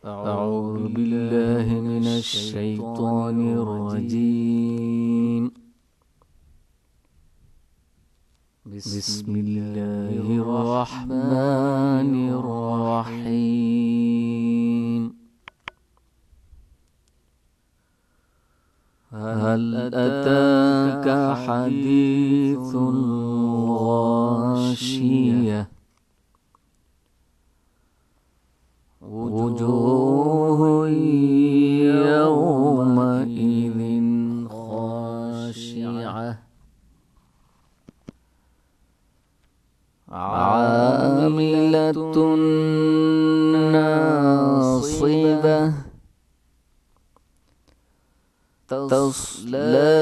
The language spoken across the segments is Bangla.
أعوذ بالله من الشيطان الرجيم. بسم الله الرحمن الرحيم. هل أتاك حديث الغاشية وجوه يومئذ خاشعة عاملة ناصبة تصلى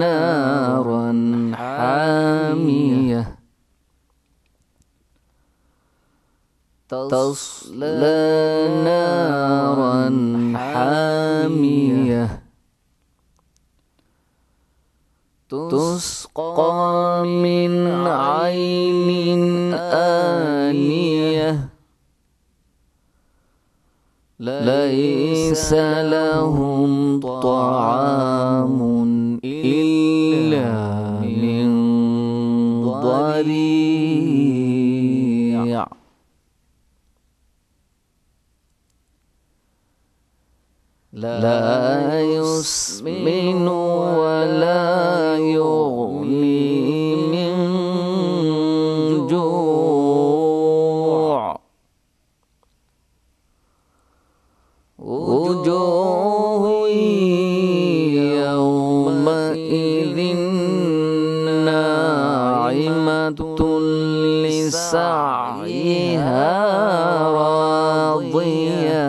نارا حامية تسقى من عين آنية ليس لهم طعام إلا من ضريع لا يسمن ولا يغني من جوع وجوه يومئذ ناعمة لسعيها راضية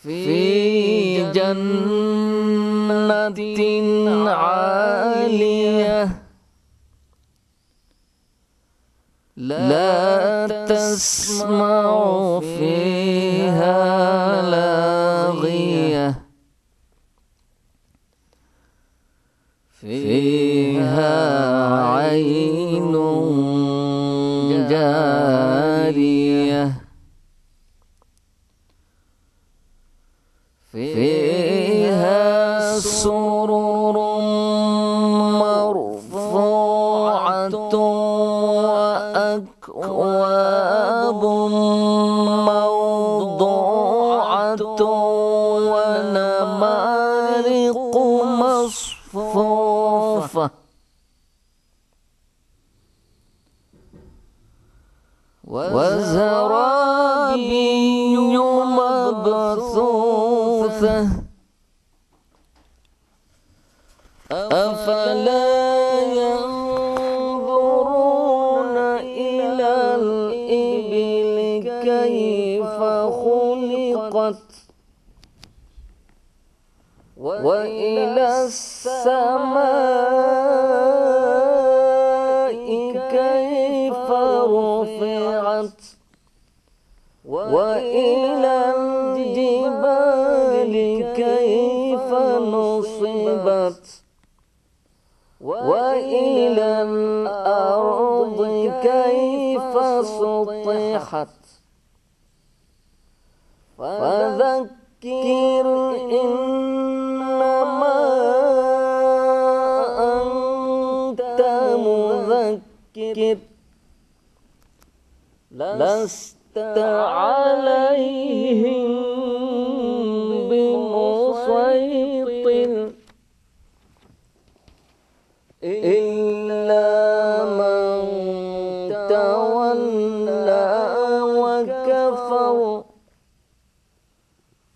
في جنة عالية لا تسمع فيها لاغية فيها عين جارية فيها سرر مرفوعة وأكواب موضوعة ونمارق مصفوفة وزرابي مبثوثة أفلا ينظرون إلى الإبل كيف خلقت وإلى السماء كيف رفعت وإلى الجبال كيف نصبت وإلى الأرض كيف سطحت فذكر إنما أنت مذكر لست عليهم بمسيطر إلا من تولى وكفر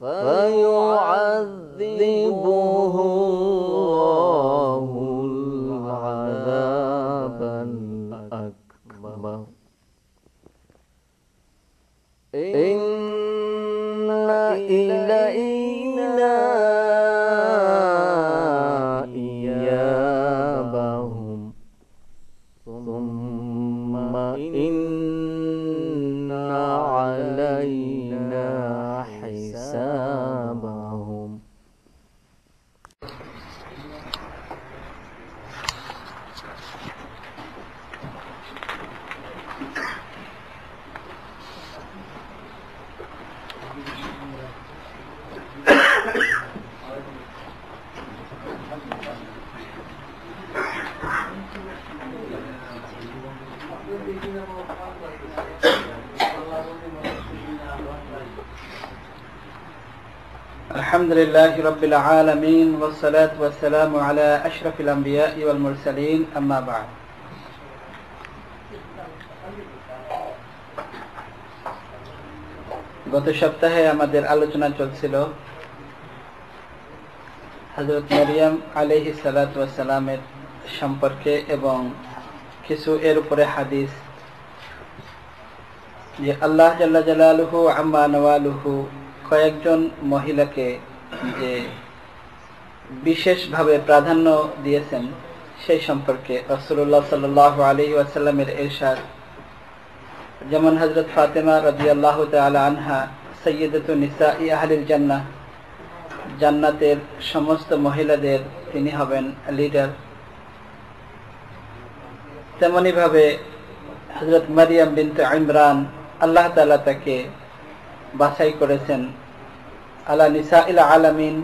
فيعذبه الله العذاب الأكبر إن إلينا إيابهم ثم إن علينا حسابهم. Alhamdulillahi Rabbil Alameen wassalatu wassalamu ala ashrafil anbiya'i wal mursaleen amma ba'd. গত সপ্তাহে আমাদের আলোচনা চলছিল হযরত মারিয়াম আলাইহিস সালাতু ওয়াস সালামের সম্পর্কে এবং কিছু এর উপরে হাদিস, যে আল্লাহ জাল্লা জালালুহু আম্মা নওয়ালুহু কয়েকজন মহিলাকে যে বিশেষভাবে প্রাধান্য দিয়েছেন সেই সম্পর্কে রাসূলুল্লাহ সাল্লাল্লাহু আলাইহি ওয়াসাল্লামের ইরশাদ, যেমন হযরত ফাতেমা রাদিয়াল্লাহু তাআলা আনহা সাইয়্যিদাতু নিসাই আহলিল জান্নাহ, জান্নাতের সমস্ত মহিলাদের তিনি হবেন লিডার। তেমনি ভাবে হযরত মারিয়াম বিনতে ইমরান, আল্লাহ তাআলা তাকে বাছাই করেছেন আলা নিসাইল আলামিন,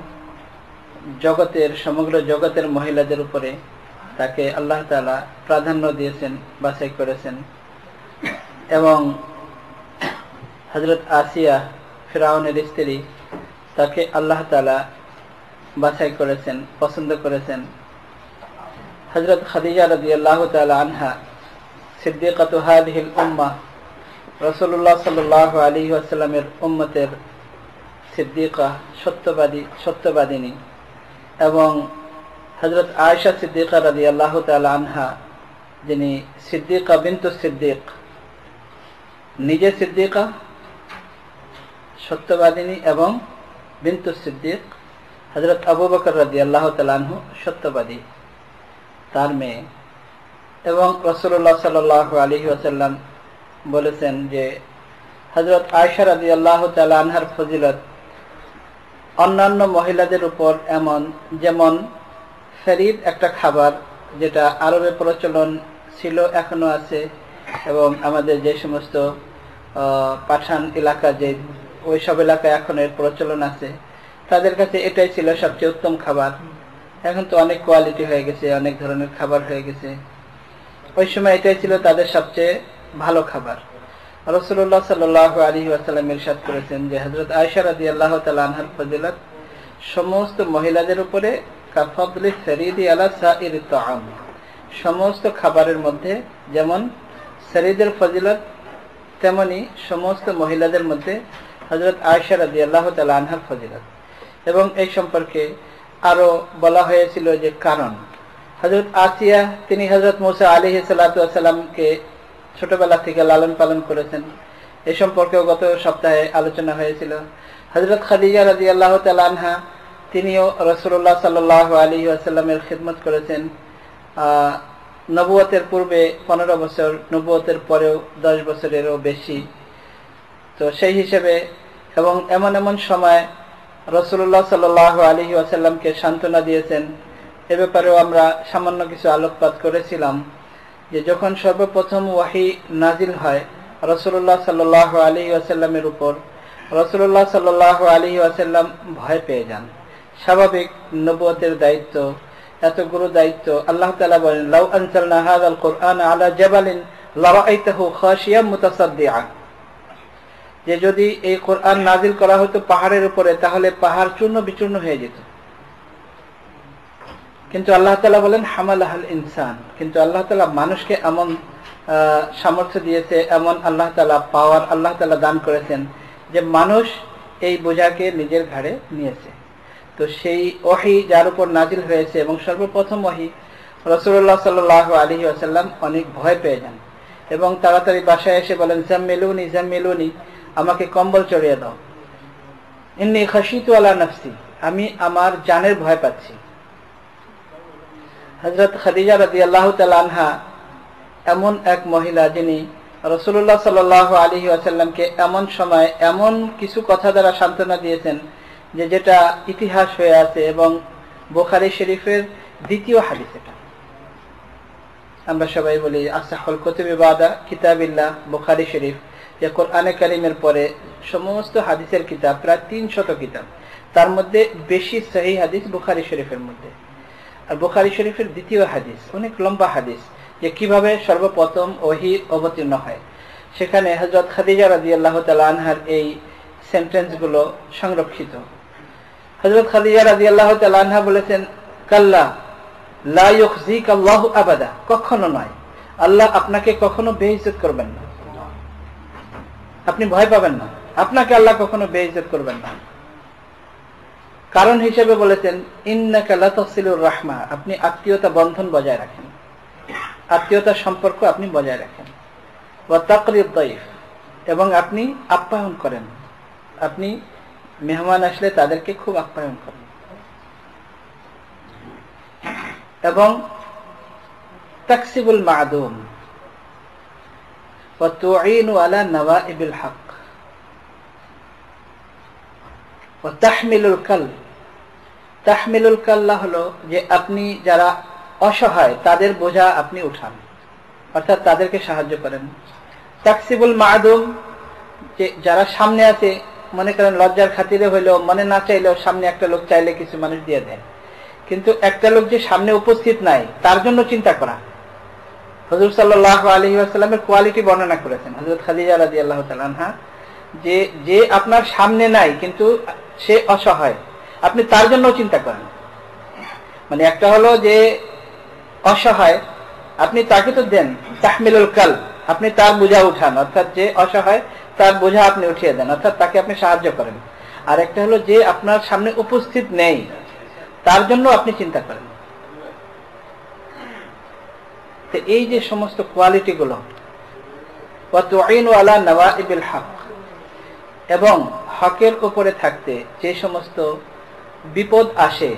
জগতের সমগ্র জগতের মহিলাদের উপরে তাকে আল্লাহ তাআলা প্রাধান্য দিয়েছেন, বাছাই করেছেন। এবং হযরত আসিয়া ফিরআউনের স্ত্রী, তাকে আল্লাহ তাআলা বাছাই করেছেন, পছন্দ করেছেন। হযরত খাদিজা রাদিয়াল্লাহু তাআলা আনহা সিদ্দিকাতু হাদিহিল উম্মাহ, রাসূলুল্লাহ সাল্লাল্লাহু আলাইহি ওয়াসাল্লামের উম্মতের সিদ্দিকা, সত্যবাদিনী। এবং হযরত আয়েশা সিদ্দিকা রাদিয়াল্লাহু তাআলা আনহা, যিনি সিদ্দিকা বিনতু সিদ্দিক, নিজে সিদ্দিকা সত্যবাদিনী এবং বিনতু সিদ্দিক। হযরত আবু বকর রাদিয়াল্লাহু তাআলা আনহু সত্যবাদী, তার মেয়ে। এবং রাসূলুল্লাহ সাল্লাল্লাহু আলাইহি ওয়াসাল্লাম বলেছেন যে হযরত আয়েশা রাদিয়াল্লাহু তাআলা আনহার ফজিলত অন্যান্য মহিলাদের উপর এমন, যেমন ফরিদ একটা খাবার যেটা আরবে প্রচলন ছিল, এখনো আছে, এবং আমাদের যে সমস্ত পাঠান এলাকা, যে ওইসব এলাকায় এখন এর প্রচলন আছে, তাদের কাছে এটাই ছিল সবচেয়ে উত্তম খাবার। এখন তো অনেক কোয়ালিটি হয়ে গেছে, অনেক ধরনের খাবার হয়ে গেছে। ওই সময় এটাই ছিল তাদের সবচেয়ে ভালো খাবার। রাসূলুল্লাহ সাল্লাল্লাহু আলাইহি ওয়াসাল্লাম ইরশাদ করেছেন যে হযরত আয়েশা রাদিয়াল্লাহু তাআলা আনহার ফজিলত সমস্ত মহিলাদের উপরে কাফাদলি সরিদি আলা সাইরি তাআম, সমস্ত খাবারের মধ্যে যেমন সরিদের ফজিলত, তেমনি সমস্ত মহিলাদের মধ্যে হযরত আয়েশা রাদিয়াল্লাহু তাআলা আনহার ফজিলত। এবং এই সম্পর্কে আরো বলা হয়েছিল যে কারণ হযরত আসিয়া, তিনি হযরত মুসা আলাইহিস সালাতু ওয়াস সালামকে ছোটবেলা থেকে লালন পালন করেছেন, এ সম্পর্কেও গত সপ্তাহে আলোচনা হয়েছিল। হযরত খাদিজা রাদিয়াল্লাহু তাআলা আনহা, তিনিও রাসূলুল্লাহ সাল্লাল্লাহু আলাইহি ওয়াসাল্লামের খিদমত করেছেন, নবুয়তের পূর্বে 15 বছর, নবুয়তের পরেও 10 বছরেরও বেশি। তো সেই হিসেবে এবং এমন এমন সময় রাসূলুল্লাহ সাল্লাল্লাহু আলাইহি ওয়াসাল্লামকে সান্ত্বনা দিয়েছেন, এ ব্যাপারেও আমরা সামান্য কিছু আলোকপাত করেছিলাম। যে যখন সর্বপ্রথম ওয়াহি নাজিল হয় রাসূলুল্লাহ সাল্লাল্লাহু আলাইহি ওয়াসাল্লামের উপর, রাসূলুল্লাহ সাল্লাল্লাহু আলাইহি ওয়াসাল্লাম ভয় পেয়ে যান। স্বাভাবিক, নবুয়তের দায়িত্ব, এত গুরু দায়িত্ব। আল্লাহ তাআলা বলেন, লাউ আনজালনা হাযাল কুরআন আলা জাবালিন লারাআইতাহু খাশিয়াম মুতাসাদ্দিআ, যে যদি এই কোরআন নাজিল করা হতো পাহাড়ের উপরে, তাহলে পাহাড় চূর্ণ বিচূর্ণ হয়ে যেত। কিন্তু আল্লাহ তাআলা বলেন হামালাহাল ইনসান, কিন্তু আল্লাহ তাআলা মানুষকে এমন সামর্থ্য দিয়েছে, এমন আল্লাহ তাআলা পাওয়ার আল্লাহ তাআলা দান করেছেন যে মানুষ এই বোঝাকে নিজের ঘাড়ে নিয়েছে। তো সেই ওহী যার উপর নাজিল হয়েছে এবং সর্বপ্রথম ওহী, রাসূলুল্লাহ সাল্লাল্লাহু আলাইহি ওয়াসাল্লাম অনেক ভয় পেয়ে যান এবং তাড়াতাড়ি বাসায় এসে বলেন, জাম্মিলুনি জাম্মিলুনি, আমাকে কম্বল চড়িয়ে দাও। ইন্নী খাশিতু আলা নাফসি, আমি আমার জানের ভয় পাচ্ছি। হযরত খাদিজা রাদিয়াল্লাহু তাআলা আনহা এমন এক মহিলা, যিনি রাসূলুল্লাহ সাল্লাল্লাহু আলাইহি ওয়াসাল্লামকে এমন সময় এমন কিছু কথা দ্বারা সান্ত্বনা দিয়েছেন যে যেটা ইতিহাস হয়ে আছে এবং বুখারী শরীফের দ্বিতীয় হাদিস। এটা আমরা সবাই বলি আসহাহুল কুতুবি বাদা কিতাবিল্লাহ, বুখারী শরীফ, যে কোরআনে কারীমের পরে সমস্ত হাদিসের কিতাব, প্রায় 300 কিতাব, তার মধ্যে বেশি সহিহ হাদিস বুখারী শরীফের মধ্যে। আর বুখারী শরীফের দ্বিতীয় হাদিস অনেক লম্বা হাদিস, যে কিভাবে সর্বপ্রথম ওহী অবতীর্ণ হয়। সেখানে হযরত খাদিজা রাদিয়াল্লাহু তাআলা আনহার এই সেন্টেন্সগুলো সংরক্ষিত। হযরত খাদিজা রাদিয়াল্লাহু তাআলা আনহা বলেছেন, কাল্লা লা ইউখজিকাল্লাহু আবাদা, কখনো নয়, আল্লাহ আপনাকে কখনো বেইজ্জত করবেন না, আপনি ভয় পাবেন না, আপনাকে আল্লাহ কখনো বেইজ্জত করবেন না। কারণ হিসেবে বলেছেন, ইন্নাকা লাতাসিলুর রাহমা, আপনি আত্মীয়তা বন্ধন বজায় রাখেন, আত্মীয়তার সম্পর্ক আপনি বজায় রাখেন। ওয়া তাকরিদ দাইফ, এবং আপনি আপ্যায়ন করেন, আপনি মেহমান আসলে তাদেরকে খুব আপ্যায়ন করেন। এবং তাকসিবুল মা'দুম ওয়া তুঈনু আলা নওয়াইবিল হক ওয়া তাহমিলুল কাল। তাহমিলুল কাল্লা হলো যে আপনি যারা অসহায় তাদের বোঝা আপনি উঠান, অর্থাৎ তাদেরকে সাহায্য করেন। তাকসিবুল মা'দুম, যে যারা সামনে আছে, মনে করেন লজ্জার খাতিরে হইলেও, মনে না চাইলেও সামনে একটা লোক চাইলে কিছু মানুষ দিয়ে দেয়, কিন্তু একটা লোক যে সামনে উপস্থিত নাই তার জন্য চিন্তা করা। হুজুর সাল্লাল্লাহু আলাইহি ওয়াসাল্লামের কোয়ালিটি বর্ণনা করেছেন হযরত খাদিজা রাদিয়াল্লাহু তাআলা আনহা, যে আপনার সামনে নাই কিন্তু সে অসহায়, আপনি তার জন্য চিন্তা করেন। মানে একটা হলো যে অসহায়, আপনি তাকে তো দেন, তাহমিলুল কাল, আপনি তার বোঝা উঠান, অর্থাৎ যে অসহায় তার বোঝা আপনি উঠিয়ে দেন, অর্থাৎ তাকে আপনি সাহায্য করেন। আর একটা হলো যে আপনার সামনে উপস্থিত নেই তার জন্য আপনি চিন্তা করেন। তো এই যে সমস্ত কোয়ালিটি গুলো, ওয়া তুঈনু আলা নওয়াইবিল হক, এবং হকের উপরে থাকতে যে সমস্ত বিপদ আসে,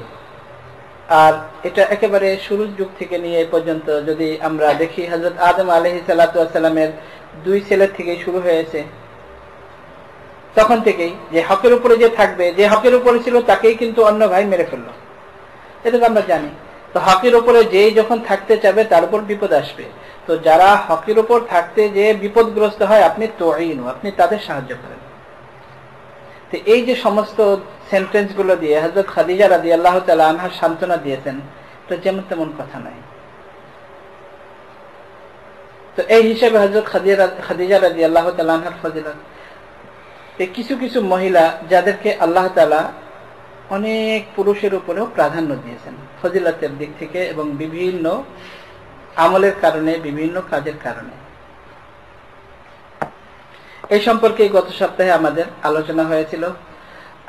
আর এটা একেবারে শুরুর যুগ থেকে নিয়ে এই পর্যন্ত যদি আমরা দেখি, হযরত আদম আলাইহিস সালাতু ওয়াস সালামের 2 ছেলের থেকে শুরু হয়েছে, তখন থেকেই যে হকের উপরে যে থাকবে, যে হকের উপরে ছিল তাকেই কিন্তু অন্য ভাই মেরে ফেললো, এটা তো আমরা জানি। তো হকের উপরে যেই যখন থাকতে চাবে তার উপর বিপদ আসবে। তো যারা হকের উপর থাকতে যে বিপদগ্রস্ত হয়, আপনি তুঈনু, আপনি তাদের সাহায্য করেন। তো এই যে সমস্ত সেন্টেন্স গুলো দিয়ে হযরত খাদিজা রাদিয়াল্লাহু তাআলা আনহা সান্ত্বনা দিয়েছেন, এটা যেমন তেমন কথা নয়। তো এই হিসেবে হযরত খাদিজা রাদিয়াল্লাহু তাআলা আনহার ফজিলত, এই কিছু কিছু মহিলা যাদেরকে আল্লাহ তাআলা অনেক পুরুষের উপরেও প্রাধান্য দিয়েছেন ফজিলতের দিক থেকে, এবং বিভিন্ন আমলের কারণে, বিভিন্ন কাজের কারণে। এই সম্পর্কে গত সপ্তাহে আমাদের আলোচনা হয়েছিল।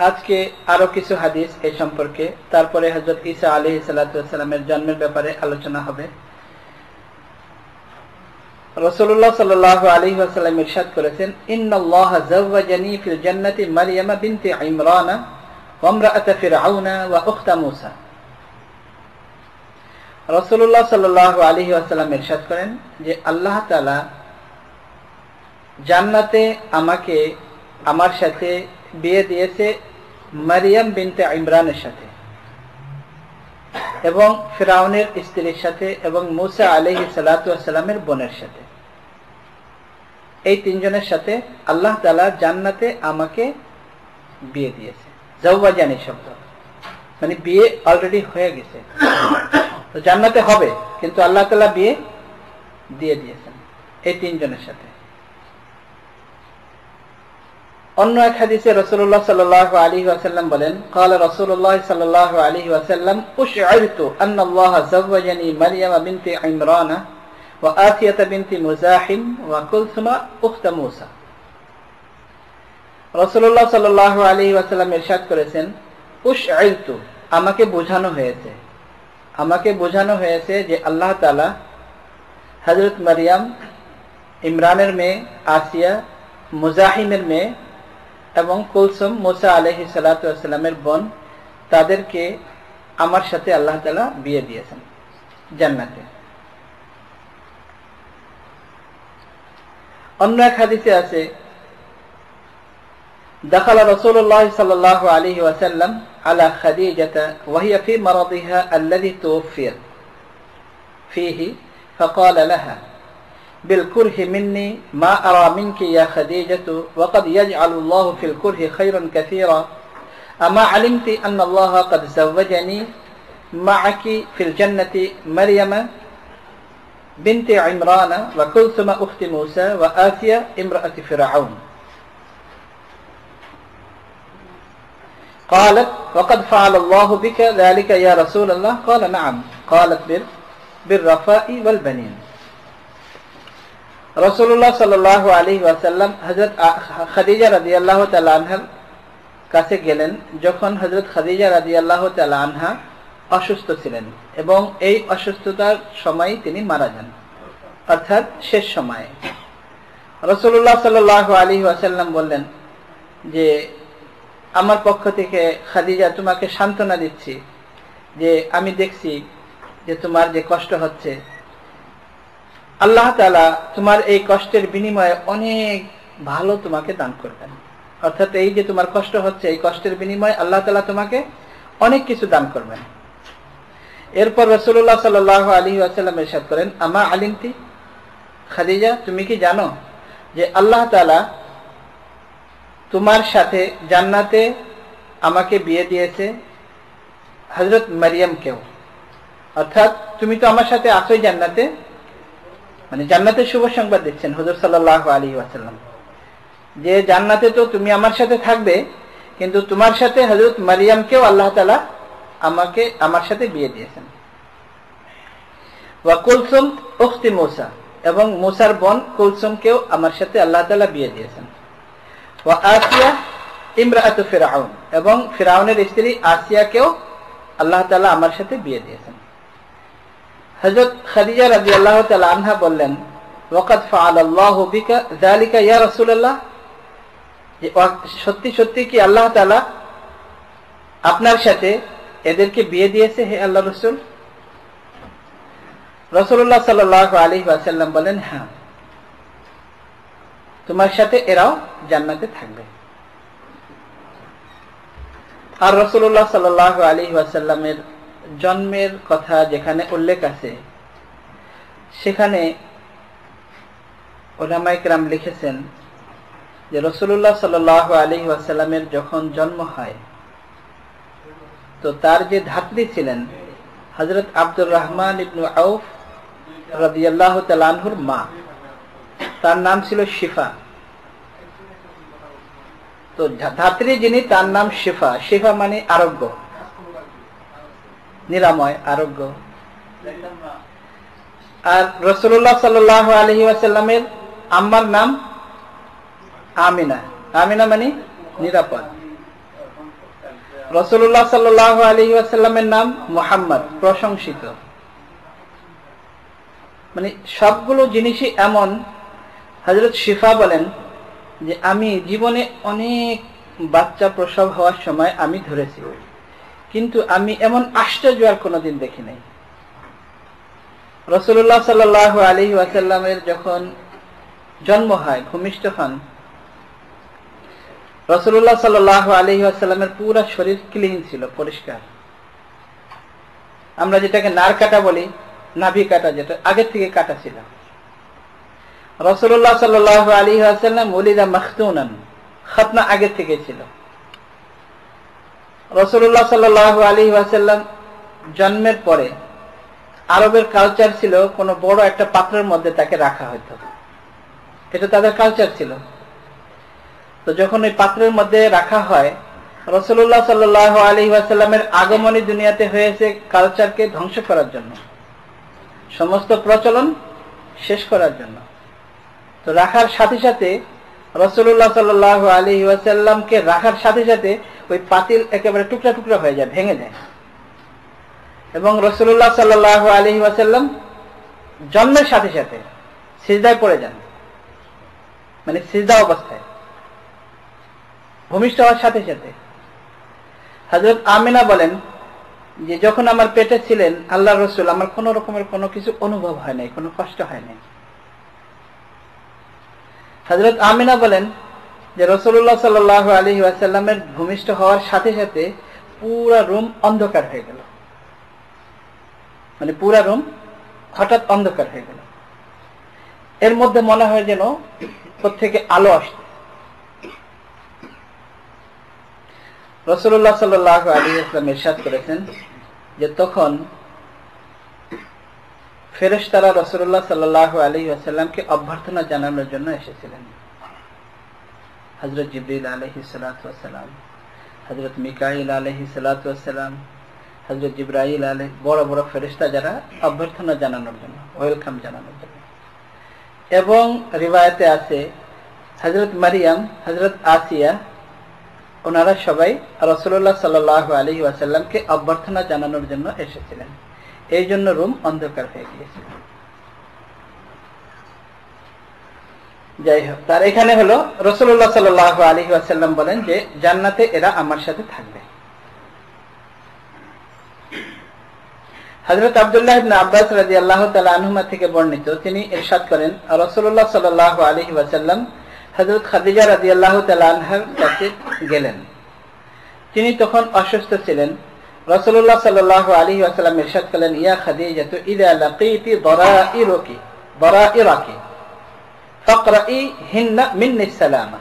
আজকে আরো কিছু হাদিস এই সম্পর্কে, তারপরে হযরত ঈসা আলাইহিস সালাতু ওয়াস সালামের জন্মের ব্যাপারে আলোচনা হবে। রাসূলুল্লাহ সাল্লাল্লাহু আলাইহি ওয়াসাল্লাম ইরশাদ করেছেন, ইন্নাল্লাহা যাওয়াজানি ফিল জান্নাতি মারইয়ামা বিনতি ইমরান ওয়া ইমরাআত ফিরআউন ওয়া উখতা মূসা। রাসূলুল্লাহ সাল্লাল্লাহু আলাইহি ওয়াসাল্লাম ইরশাদ করেন যে আল্লাহ তাআলা জান্নাতে আমাকে, আমার সাথে বিয়ে দিয়েছে মারিয়াম বিনতে ইমরানের সাথে, এবং ফিরআউনের স্ত্রীর সাথে, এবং মূসা আলাইহিস সালাতু ওয়াস সালামের বোনের সাথে। এই তিনজনের সাথে আল্লাহ তাআলা জান্নাতে আমাকে বিয়ে দিয়েছে। যাওয়াজানি শব্দ মানে বিয়ে অলরেডি হয়ে গেছে, তো জান্নাতে হবে, কিন্তু আল্লাহ তাআলা বিয়ে দিয়ে দিয়েছেন এই তিনজনের সাথে। অন্য এক হাদিসে রাসূলুল্লাহ সাল্লাল্লাহু আলাইহি ওয়াসাল্লাম বলেন, قال رسول الله صلى الله عليه وسلم اشعرت ان الله زوجني مريم بنت عمران وآسية بنت مزاحم وكلثوم اخت موسى। রাসূলুল্লাহ সাল্লাল্লাহু আলাইহি ওয়াসাল্লাম ইরশাদ করেছেন, উশআইতু, আমাকে বোঝানো হয়েছে, আমাকে বোঝানো হয়েছে যে আল্লাহ তাআলা হযরত মারিয়াম, ইমরানের মেয়ে, আসিয়া, মুজাহিমের মেয়ে, এবং কুলসুম মূসা আলাইহিস সালাতু ওয়াস সালামের বোন, তাদেরকে আমার সাথে আল্লাহ তাআলা বিয়ে দিয়েছেন জান্নাতে। অন্য এক হাদিসে আছে, دخل رسول الله صلى الله عليه وسلم على خديجة وهي في مرضها الذي توفيت فيه فقال لها بالكره مني ما أرى منك يا خديجة وقد يجعل الله في الكره خيرا كثيرا أما علمت أن الله قد زوجني معك في الجنة مريم বিনতে ইমরান ওয়া কুলসুম উখতি মূসা ওয়া আসিয়া ইমরাআতি ফিরআউন قالت وقد فعل الله بك ذلك يا رسول الله قال نعم قالت بالرفاء والبنين রাসূলুল্লাহ সাল্লাল্লাহু আলাইহি ওয়াসাল্লাম হযরত খাদিজা রাদিয়াল্লাহু তাআলা আনহার কাছে গেলেন যখন হযরত খাদিজা রাদিয়াল্লাহু তাআলা আনহা অসুস্থ ছিলেন এবং এই অসুস্থতার সময় তিনি মারা যান, অর্থাৎ শেষ সময়ে। রাসূলুল্লাহ সাল্লাল্লাহু আলাইহি ওয়াসাল্লাম বললেন যে আমার পক্ষ থেকে খাদিজা তোমাকে সান্ত্বনা দিচ্ছি যে আমি দেখছি যে তোমার যে কষ্ট হচ্ছে, আল্লাহ তাআলা তোমার এই কষ্টের বিনিময়ে অনেক ভালো তোমাকে দান করবেন। অর্থাৎ এই যে তোমার কষ্ট হচ্ছে, এই কষ্টের বিনিময়ে আল্লাহ তাআলা তোমাকে অনেক কিছু দান করবেন। এরপর রাসূলুল্লাহ সাল্লাল্লাহু আলাইহি ওয়াসাল্লাম ইরশাদ করেন, আমা আলিমতি খাদিজা, তুমি কি জানো যে আল্লাহ তাআলা তোমার সাথে জান্নাতে আমাকে বিয়ে দিয়েছে হযরত মারিয়ামকেও। অর্থাৎ তুমি তো আমার সাথে আছোই জান্নাতে, মানে জান্নাতের শুভ সংবাদ দিচ্ছেন হুজুর সাল্লাল্লাহু আলাইহি ওয়াসাল্লাম যে জান্নাতে তো তুমি আমার সাথে থাকবে, কিন্তু তোমার সাথে হযরত মারিয়ামকেও আল্লাহ তাআলা আমার সাথে বিয়ে দিয়েছেন। ওয়া কুলসুম উখতি মূসা, এবং মূসার বোন কুলসুমকেও আমার সাথে আল্লাহ তাআলা বিয়ে দিয়েছেন। ওয়া আসিয়া ইমরাআতু ফিরআউন, এবং ফিরআউনের স্ত্রী আসিয়াকেও আল্লাহ তাআলা আমার সাথে বিয়ে দিয়েছেন। হযরত খাদিজা রাদিয়াল্লাহু তাআলা আনহা বললেন, ওয়াকাদ ফাআলাল্লাহু বিকা যালিকা ইয়া রাসূলুল্লাহ, যে সত্যি সত্যি কি আল্লাহ তাআলা আপনার সাথে এদেরকে বিয়ে দিয়েছে হে আল্লাহর রাসূল? রাসূলুল্লাহ সাল্লাল্লাহু আলাইহি ওয়াসাল্লাম বলেন, হ্যাঁ, তোমার সাথে এরাও জান্নাতে থাকবে। আর রাসূলুল্লাহ সাল্লাল্লাহু আলাইহি ওয়াসাল্লামের জন্মের কথা যেখানে উল্লেখ আছে সেখানে উলামায়ে কেরাম লিখেছেন যে রাসূলুল্লাহ সাল্লাল্লাহু আলাইহি ওয়াসাল্লামের যখন জন্ম হয় তো তার যে ধাত্রী ছিলেন হযরত আব্দুর রহমান ইবনে আউফ রাদিয়াল্লাহু তাআলা আনহুর মা, তার নাম ছিল শিফা। তো ধাত্রী যিনি, তার নাম শিফা। শিফা মানে আরোগ্য, নিরাময়, আরোগ্য। আর রাসূলুল্লাহ সাল্লাল্লাহু আলাইহি ওয়াসাল্লামের আম্মার নাম আমিনা। আমিনা মানে নিরাপদ। রাসূলুল্লাহ সাল্লাল্লাহু আলাইহি ওয়াসাল্লামের নাম মুহাম্মদ, প্রশংসিত। মানে সবগুলো জিনিসই এমন। হযরত শিফা বলেন যে আমি জীবনে অনেক বাচ্চা প্রসব হওয়ার সময় আমি ধরেছি, কিন্তু আমি এমন আশ্চর্য আর কোনোদিন দেখি নাই। রাসূলুল্লাহ সাল্লাল্লাহু আলাইহি ওয়াসাল্লামের যখন জন্ম হয়, ভূমিষ্ঠ হন, রাসূলুল্লাহ সাল্লাল্লাহু আলাইহি ওয়াসাল্লামের পুরো শরীর ক্লিন ছিল, পরিষ্কার। আমরা যেটাকে নার কাটা বলি, নাভি কাটা, যেটা আগে থেকে কাটা ছিল। রাসূলুল্লাহ সাল্লাল্লাহু আলাইহি ওয়াসাল্লাম ওলিদা মাখতুনান, খাতনা আগে থেকে ছিল। রাসূলুল্লাহ সাল্লাল্লাহু আলাইহি ওয়াসাল্লাম জন্মের পরে আরবের কালচার ছিল কোনো বড় একটা পাত্রের মধ্যে তাকে রাখা হতো, এটা তাদের কালচার ছিল। তো যখন ওই পাত্রের মধ্যে রাখা হয়, রাসূলুল্লাহ সাল্লাল্লাহু আলাইহি ওয়াসাল্লামের আগমনী দুনিয়াতে হয়েছে কালচারকে ধ্বংস করার জন্য, সমস্ত প্রচলন শেষ করার জন্য। তো রাখার সাথে সাথে রাসূলুল্লাহ সাল্লাল্লাহু আলাইহি ওয়াসাল্লামকে রাখার সাথে সাথে ওই পাতিল একেবারে টুকরা টুকরা হয়ে যায়, ভেঙে যায়। এবং রাসূলুল্লাহ সাল্লাল্লাহু আলাইহি ওয়াসাল্লাম জন্মের সাথে সাথে সিজদায় পড়ে যান, মানে সিজদা অবস্থায় ভূমিষ্ঠ হওয়ার সাথে সাথে। হযরত আমিনা বলেন যে যখন আমার পেটে ছিলেন আল্লাহর রাসূল, আমার কোনো রকমের কোনো কিছু অনুভব হয় নাই, কোনো কষ্ট হয় নাই। হযরত আমিনা বলেন যে রাসূলুল্লাহ সাল্লাল্লাহু আলাইহি ওয়াসাল্লামের ভূমিষ্ঠ হওয়ার সাথে সাথে পুরা রুম অন্ধকার হয়ে গেল, মানে পুরা রুম হঠাৎ অন্ধকার হয়ে গেল। এর মধ্যে মনে হয় যেন প্রত্যেকে আলো আসছে। রাসূলুল্লাহ সাল্লাল্লাহু আলাইহি ওয়াসাল্লাম ইরশাদ করেছেন যে তখন ফেরেশতারা রাসূলুল্লাহ সাল্লাল্লাহু আলাইহি ওয়াসাল্লামকে অভ্যর্থনা জানানোর জন্য এসেছিলেন। হযরত জিবরিল আলাইহিস সালাতু ওয়াস সালাম, হযরত মিকাইল আলাইহিস সালাতু ওয়াস সালাম, হযরত জিবরাইল আলাইহিস, বড় বড় ফেরেশতা যারা অভ্যর্থনা জানানোর জন্য, ওয়েলকাম জানানোর জন্য। এবং রিওয়ায়াতে আছে হযরত মারিয়াম, হযরত আসিয়া, ওনারা সবাই রাসূলুল্লাহ সাল্লাল্লাহু আলাইহি ওয়াসাল্লামকে অভ্যর্থনা জানানোর জন্য এসেছিলেন। এই জন্য রুম অন্ধকার হয়ে গিয়েছিল। যাই হোক, তার এখানে হলো রাসূলুল্লাহ সাল্লাল্লাহু আলাইহি ওয়াসাল্লাম বলেন যে জান্নাতে এরা আমার সাথে থাকবে। হযরত আব্দুল্লাহ ইবনে আব্বাস রাদিয়াল্লাহু তাআলা আনহুমা থেকে বর্ণিত, তিনি ইরশাদ করেন রাসূলুল্লাহ সাল্লাল্লাহু আলাইহি ওয়াসাল্লাম হযরত খাদিজা রাদিয়াল্লাহু তাআলা আনহার কাছে গেলেন। তিনি তখন অসুস্থ ছিলেন। রাসূলুল্লাহ সাল্লাল্লাহু আলাইহি ওয়াসাল্লাম ইরশাদ করলেন, ইয়া খাদিজাতু ইযা লাকিতি দারাইরাকি ফাকরাই হিন্না মিন্নি সালামা।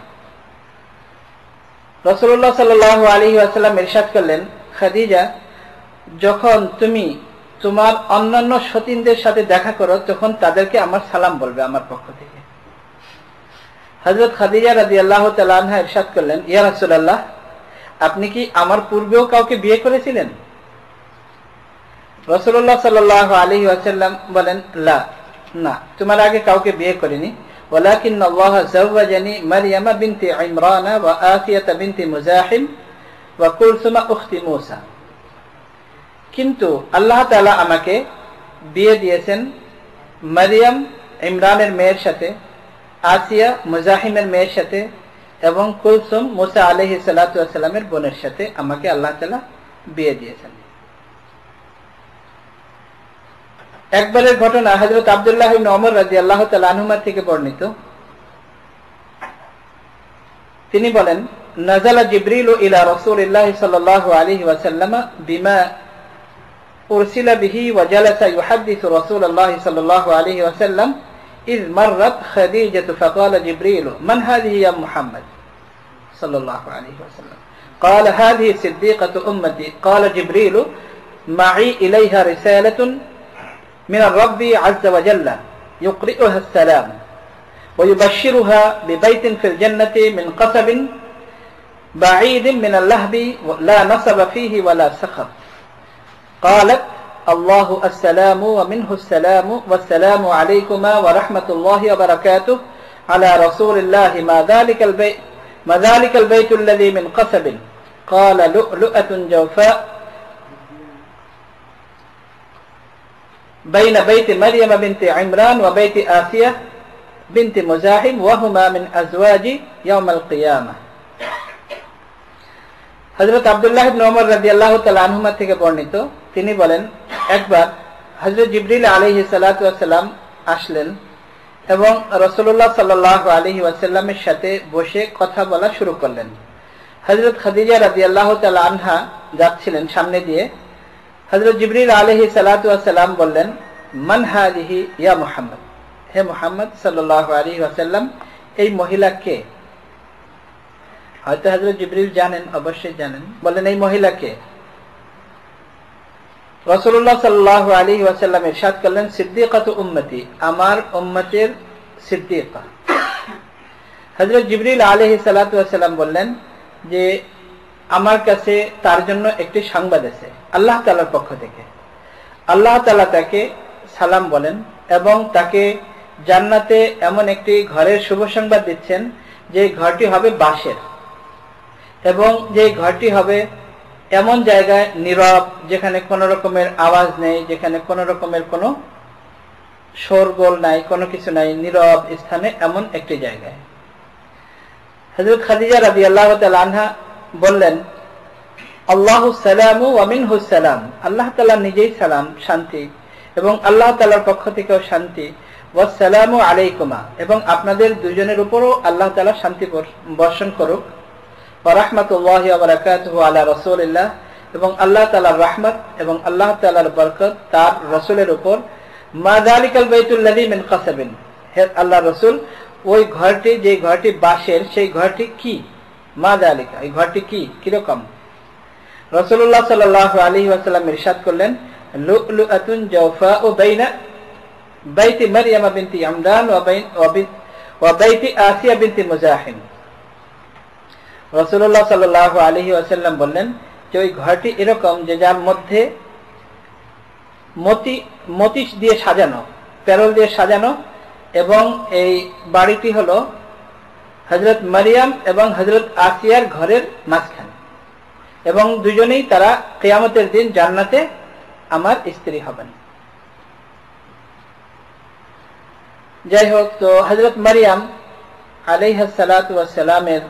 রাসূলুল্লাহ সাল্লাল্লাহু আলাইহি ওয়াসাল্লাম ইরশাদ করলেন, খাদিজা, যখন তুমি তোমার অন্যান্য সতীনদের সাথে দেখা করো তখন তাদেরকে আমার সালাম বলবে আমার পক্ষ থেকে। হযরত খাদিজা রাদিয়াল্লাহু তাআলা আনহা ইরশাদ করলেন, ইয়া রাসূলুল্লাহ, আপনি কি আমার পূর্বেও কাউকে বিয়ে করেছিলেন? রাসূলুল্লাহ সাল্লাল্লাহু আলাইহি ওয়াসাল্লাম বলেন, লা, না, তোমার আগে কাউকে বিয়ে করিনি। ওয়ালাকিন আল্লাহ যাওয়াজানি মারইয়ামা বিনতি ইমরান ওয়া আসিয়া বিনতি মুজাহিম ওয়া কুলসুমা উখতি মূসা। কিন্তু আল্লাহ তাআলা আমাকে বিয়ে দিয়েছেন মারইয়াম ইমরানের মেয়ের সাথে, আসিয়া মুজাহিমের মেয়ের সাথে, এবং কুলসুম মুসা আলাইহিস সালাতু ওয়াস সালামের বোনের সাথে আমাকে আল্লাহ তাআলা বিয়ে দিয়েছেন। একবারের ঘটনা হযরত আব্দুল্লাহ ইবনে ওমর রাদিয়াল্লাহু তাআলা আনহুমা থেকে বর্ণিত, তিনি বলেন, নাযালা জিবরিল ইলা রাসূলিল্লাহি সাল্লাল্লাহু আলাইহি ওয়াসাল্লাম বিমা উরসিলা বিহি ওয়া জালাসা ইউহাদ্দিসু রাসূলুল্লাহি সাল্লাল্লাহু আলাইহি ওয়াসাল্লাম إذ مرت خديجة فقال جبريل من هذه يا محمد صلى الله عليه وسلم؟ قال هذه صديقة أمتي. قال جبريل معي إليها رسالة من الرب عز وجل يقرئها السلام ويبشرها ببيت في الجنة من قصب بعيد من اللهب لا نصب فيه ولا سخط. قالت الله السلام ومنه السلام والسلام عليكما ورحمة الله وبركاته على رسول الله ما ذلك البيت الذي من قصب. قال لؤلؤة جوفاء بين بيت مريم بنت عمران وبيت آسية بنت مزاحم وهما من أزواج يوم القيامة. হযরত আব্দুল্লাহ ইবনে ওমর রাদিয়াল্লাহু তাআলা আনহুমা থেকে বর্ণিত, তিনি বলেন, একবার হযরত জিবরিল আলাইহিস সালাতু ওয়াস সালাম আসলেন এবং রাসূলুল্লাহ সাল্লাল্লাহু আলাইহি ওয়াসাল্লামের সাথে বসে কথা বলা শুরু করলেন। হযরত খাদিজা রাদিয়াল্লাহু তাআলা আনহা যাচ্ছিলেন সামনে দিয়ে। হযরত জিবরিল আলাইহিস সালাতু ওয়াস সালাম বললেন, মান হাযিহি ইয়া মুহাম্মদ, হে মুহাম্মদ সাল্লাল্লাহু আলাইহি ওয়াসাল্লাম, এই মহিলা কে? হয়তো হযরত জিবরিল জানেন, অবশ্যই জানেন। বলেন, এই মহিলা কে? রাসূলুল্লাহ সাল্লাল্লাহু আলাইহি ওয়াসাল্লাম ইরশাদ করলেন, সিদ্দীকাতু উম্মতি, আমার উম্মতের সিদ্দীকা। হযরত জিবরিল আলাইহিস সালাতু ওয়াস সালাম বললেন যে আমার কাছে তার জন্য একটি সংবাদ আছে আল্লাহ তাআলার পক্ষ থেকে। আল্লাহ তাআলা তাকে সালাম বলেন এবং তাকে জান্নাতে এমন একটি ঘরের শুভ সংবাদ দিচ্ছেন যে ঘরটি হবে বাঁশের এবং যে ঘরটি হবে এমন জায়গায় নীরব, যেখানে কোনো রকমের আওয়াজ নেই, যেখানে কোনো রকমের কোনো শোরগোল নাই, কোনো কিছু নাই, নীরব স্থানে এমন একটি জায়গায়। হযরত খাদিজা রাদিয়াল্লাহু তাআলা আনহা বললেন, আল্লাহুস সালামু ওয়া মিনহুস সালাম, আল্লাহ তাআলা নিজেই সালাম, শান্তি, এবং আল্লাহ তাআলার পক্ষ থেকেও শান্তি, ওয়াস সালামু আলাইকুমা, এবং আপনাদের দুজনের উপরও আল্লাহ তাআলা শান্তি বর্ষণ করুক, ওয়া রাহমাতুল্লাহি ওয়া বারাকাতুহু আলা রাসূলিল্লাহ, এবং আল্লাহ তাআলার রহমত এবং আল্লাহ তাআলার বরকত তার রাসূলের উপর। মা যালিকাল বাইতুল্লাযী মিন কাসাবিন, হে আল্লাহর রাসূল, ওই ঘরটি, যে ঘরটি বাঁশের, সেই ঘরটি কি? মা যালিকা, এই ঘরটি কি, কিরকম? রাসূলুল্লাহ সাল্লাল্লাহু আলাইহি ওয়াসাল্লাম ইরশাদ করলেন, লুলুআতুন জাওফাউ বাইনা বাইতি মারিয়ামা বিনতি ইমরান ওয়া বাইতি আসিয়া বিনতি মুজাহিম। রাসূলুল্লাহ সাল্লাল্লাহু আলাইহি ওয়াসাল্লাম বললেন যে ওই ঘরটি এরকম যে যার মধ্যে মতি দিয়ে সাজানো, প্যারল দিয়ে সাজানো, এবং এই বাড়িটি হলো হযরত মারিয়াম এবং হযরত আসিয়ার ঘরের মাঝখানে, এবং দুজনেই তারা কিয়ামতের দিন জান্নাতে আমার স্ত্রী হবেন। যাই হোক, তো হযরত মারিয়াম আলাইহিস সালাতু ওয়াস সালামের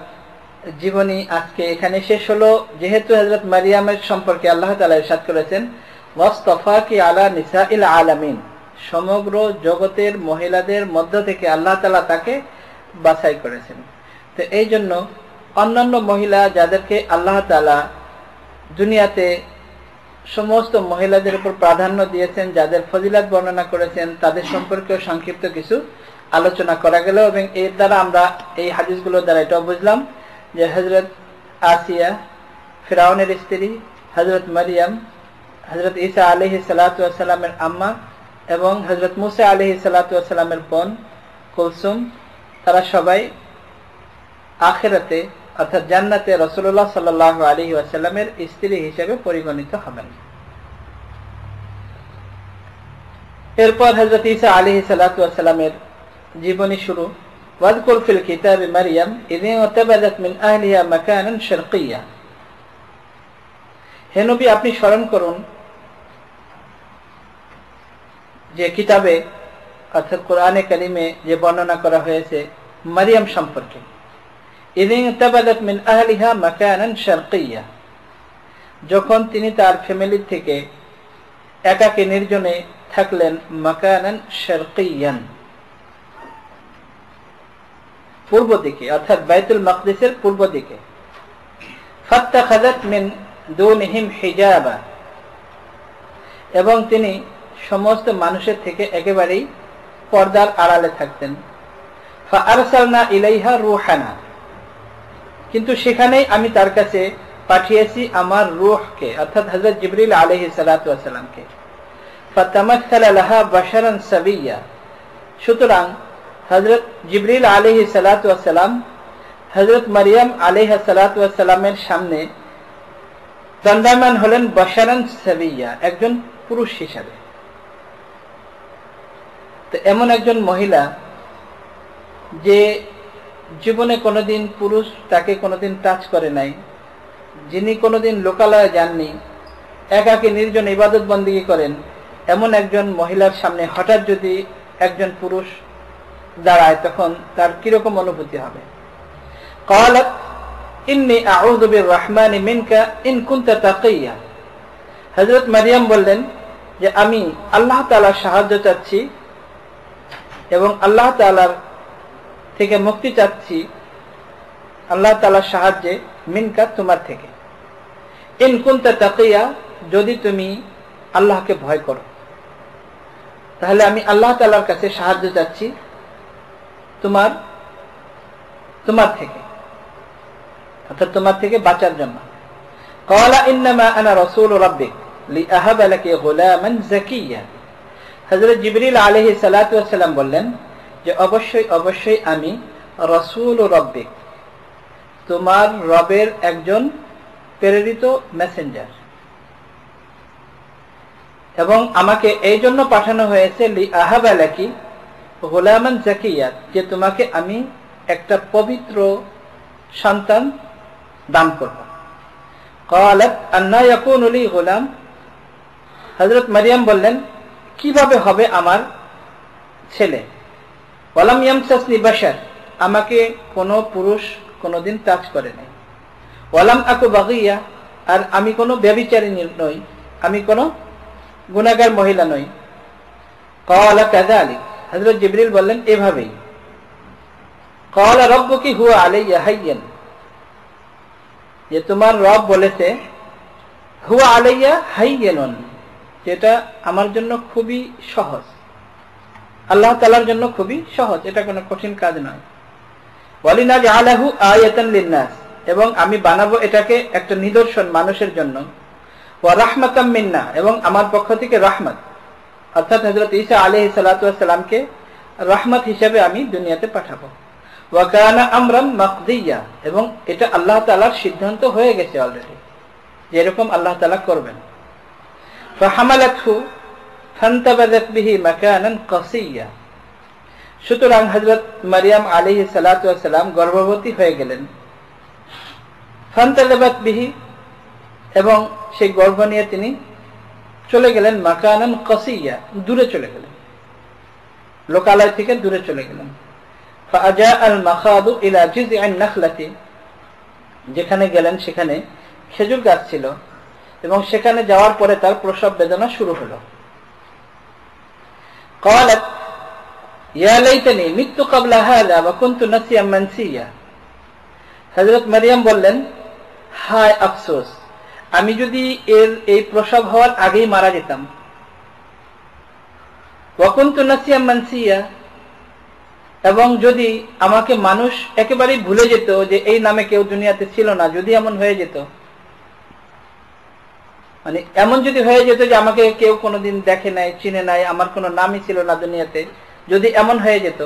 জীবনী আজকে এখানে শেষ হলো। যেহেতু হযরত মারিয়ামের সম্পর্কে আল্লাহ তাআলা ইরশাদ করেছেন ওয়াসতাফাকি আলা নিসাইল আলামিন, সমগ্র জগতের মহিলাদের মধ্য থেকে আল্লাহ তাআলা তাকে বাছাই করেছেন। তো এই জন্য অন্যান্য মহিলা যাদেরকে আল্লাহ তাআলা দুনিয়াতে সমস্ত মহিলাদের উপর প্রাধান্য দিয়েছেন, যাদের ফজিলত বর্ণনা করেছেন, তাদের সম্পর্কেও সংক্ষিপ্ত কিছু আলোচনা করা গেল। এবং এর দ্বারা আমরা এই হাদিসগুলোর দ্বারা এটাও বুঝলাম যে হযরত আসিয়া ফিরআউনের স্ত্রী, হযরত মারিয়াম হযরত ঈসা আলাইহিস সালাতু ওয়াস সালামের আম্মা, এবং হযরত মুসা আলাইহিস সালাতু ওয়াস সালামের বোন কুলসুম, তারা সবাই আখিরাতে অর্থাৎ জান্নাতে রাসূলুল্লাহ সাল্লাল্লাহু আলাইহি ওয়াসাল্লামের স্ত্রী হিসেবে পরিগণিত হবেন। এরপর হযরত ঈসা আলাইহিস সালাতু ওয়াস সালামের জীবনী শুরু। ওয়াযকুর ফিল কিতাবি মারইয়াম ইয তাবাদাত মিন আহলিহা মাকানান শারকিয়্যা। হে নবী, আপনি স্মরণ করুন যে কিতাবে অর্থাৎ কোরআনে কারিমে যে বর্ণনা করা হয়েছে মারিয়াম সম্পর্কে, ইয তাবাদাত মিন আহলিহা মাকানান শারকিয়্যা, যখন তিনি তার ফ্যামিলি থেকে একাকী নির্জনে থাকলেন, মাকানান শারকিয়্যান, পূর্ব দিকে অর্থাৎ বাইতুল মাকদিসের পূর্ব দিকে। ফাত্তাখাযাত মিন দুনিহিম হিজাবা, এবং তিনি সমস্ত মানুষের থেকে একেবারেই পর্দার আড়ালে থাকতেন। ফাআরসালনা ইলাইহা রূহানা, কিন্তু সেখানেই আমি তার কাছে পাঠিয়েছি আমার রূহকে অর্থাৎ হযরত জিবরিল আলাইহিস সালাতু ওয়াস সালামকে। ফাতামাসসালা লাহা বাশারান সাবিয়্যা, সুতরাং হযরত জিবরিল আলাইহিস সালাতু ওয়াস সালাম হযরত মারিয়াম আলাইহা সালাতু ওয়াস সালামের সামনে দণ্ডায়মান হলেন বাশারান সাবিয়্যা, একজন পুরুষ হিসাবে। তো এমন একজন মহিলা যে জীবনে কোনোদিন পুরুষ তাকে কোনোদিন টাচ করে নাই, যিনি কোনোদিন লোকালয়ে যাননি, একাকী নির্জন ইবাদত বন্দেগী করেন, এমন একজন মহিলার সামনে হঠাৎ যদি একজন পুরুষ দাঁড়ায় তখন তার কিরকম অনুভূতি হবে। ক্বালাত ইন্নী আউযু বির-রাহমানি মিনকা ইন কুনতা তাকিয়্যা, হযরত মারিয়াম বললেন যে আমি আল্লাহ তাআলার সাহায্য চাচ্ছি এবং আল্লাহ তাআলার থেকে মুক্তি চাচ্ছি, আল্লাহ তাআলার সাহায্যে, মিনকা তোমার থেকে, ইন কুনতা তাকিয়্যা যদি তুমি আল্লাহকে ভয় করো, তাহলে আমি আল্লাহ তাআলার কাছে সাহায্য চাচ্ছি তোমার থেকে, অর্থাৎ তোমার থেকে বাঁচার জন্য। ক্বালা ইন্নামা আনা রাসূলু রাব্বিক লিআহাবা লাকি গুলামান যাকিয়্যা, হযরত জিবরিল আলাইহিস সালাতু ওয়াস সালাম বললেন যে অবশ্যই আমি রাসূল রাব্বিক, তোমার রবের একজন প্রেরিত মেসেঞ্জার, এবং আমাকে এই জন্য পাঠানো হয়েছে লিআহাবা লাকি গুলামান যাকিয়্যা, যে তোমাকে আমি একটা পবিত্র সন্তান দান করব। ক্বালাত আন্না ইয়াকুনু লি গুলাম, হযরত মারিয়াম বললেন কিভাবে হবে আমার ছেলে। ওয়ালাম ইয়ামসাসনি বাশার, আমাকে কোনো পুরুষ কোনোদিন টাচ করে নাই। ওয়ালাম আকু বাগিয়া, আর আমি কোনো ব্যভিচারিণী নই, আমি কোনো গুনাহগার মহিলা নই। ক্বালা কাযালিক, হযরত জিবরিল বললেন এভাবেই। ক্বালা রাব্বুকি হুয়া আলাইয়া হাইয়্যান, যে তোমার রব বলেছে হুয়া আলাইয়া হাইয়্যানুন, যেটা আমার জন্য খুবই সহজ, আল্লাহ তাআলার জন্য খুবই সহজ, এটা কোনো কঠিন কাজ নয়। ওয়ালিনাজআলাহু আয়াতান লিন-নাস, এবং আমি বানাবো এটাকে একটা নিদর্শন মানুষের জন্য। ওয়া রাহমাতাম মিন্না, এবং আমার পক্ষ থেকে রাহমত, অর্থাৎ হযরত ঈসা আলাইহিস সালাতু ওয়াস সালামকে রহমত হিসেবে আমি দুনিয়াতে পাঠাবো। ওয়া কানা আমরান মাকদিয়া, এবং এটা আল্লাহ তাআলার সিদ্ধান্ত হয়ে গেছে অলরেডি, যে এরকম আল্লাহ তাআলা করবেন। ফাহামালাতহু ফান্তাবাযাত বিহি মাকানান কাসিয়া, সুতরাং হযরত মারইয়াম আলাইহিস সালাতু ওয়াস সালাম গর্ভবতী হয়ে গেলেন। ফান্তাবাযাত বিহি, এবং সেই গর্ভ নিয়ে তিনি চলে গেলেন মাকানান কাসিয়া, দূরে চলে গেলেন, লোকালয় থেকে দূরে চলে গেলেন। ফাআজা আল মাখাদু ইলা জিযআন নাখলাতি, যেখানে গেলেন সেখানে খেজুর গাছ ছিল, এবং সেখানে যাওয়ার পরে তার প্রসব বেদনা শুরু হলো। قالت يا ليتني مت قبل هذا وكنت نسيا منسيا, হযরত মারইয়াম বললেন, হায় আফসোস, আমি যদি এই প্রসব হওয়ার আগেই মারা যেতাম। ওয়াকুনতু নাসিয়াম মানসিয়া, এবং যদি আমাকে মানুষ একেবারেই ভুলে যেত যে এই নামে কেউ দুনিয়াতে ছিল না, যদি এমন হয়ে যেত, মানে এমন যদি হয়ে যেত যে আমাকে কেউ কোনোদিন দেখে নাই, চিনে নাই, আমার কোনো নামই ছিল না দুনিয়াতে, যদি এমন হয়ে যেত,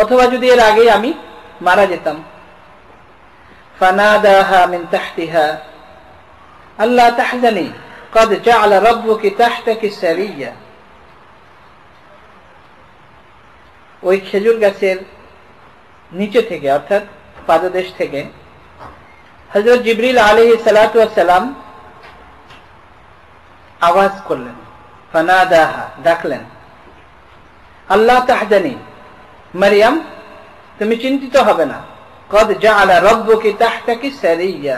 অথবা যদি এর আগেই আমি মারা যেতাম। ফানাদাহা মিন তাহতিহা আল্লা তাহজানি قد جعل ربك تحتك سريا, ওই খেজুর গাছের নিচে থেকে অর্থাৎ পাদদেশ থেকে হযরত জিবরিল আলাইহিস সালাতু ওয়াস সালাম আওয়াজ করলেন, ফানাদাহা, ডাকলেন, আল্লাহ তাহজানি, মারইয়াম তুমি চিন্তিত হবে না, قد جعل ربك تحتك سريا,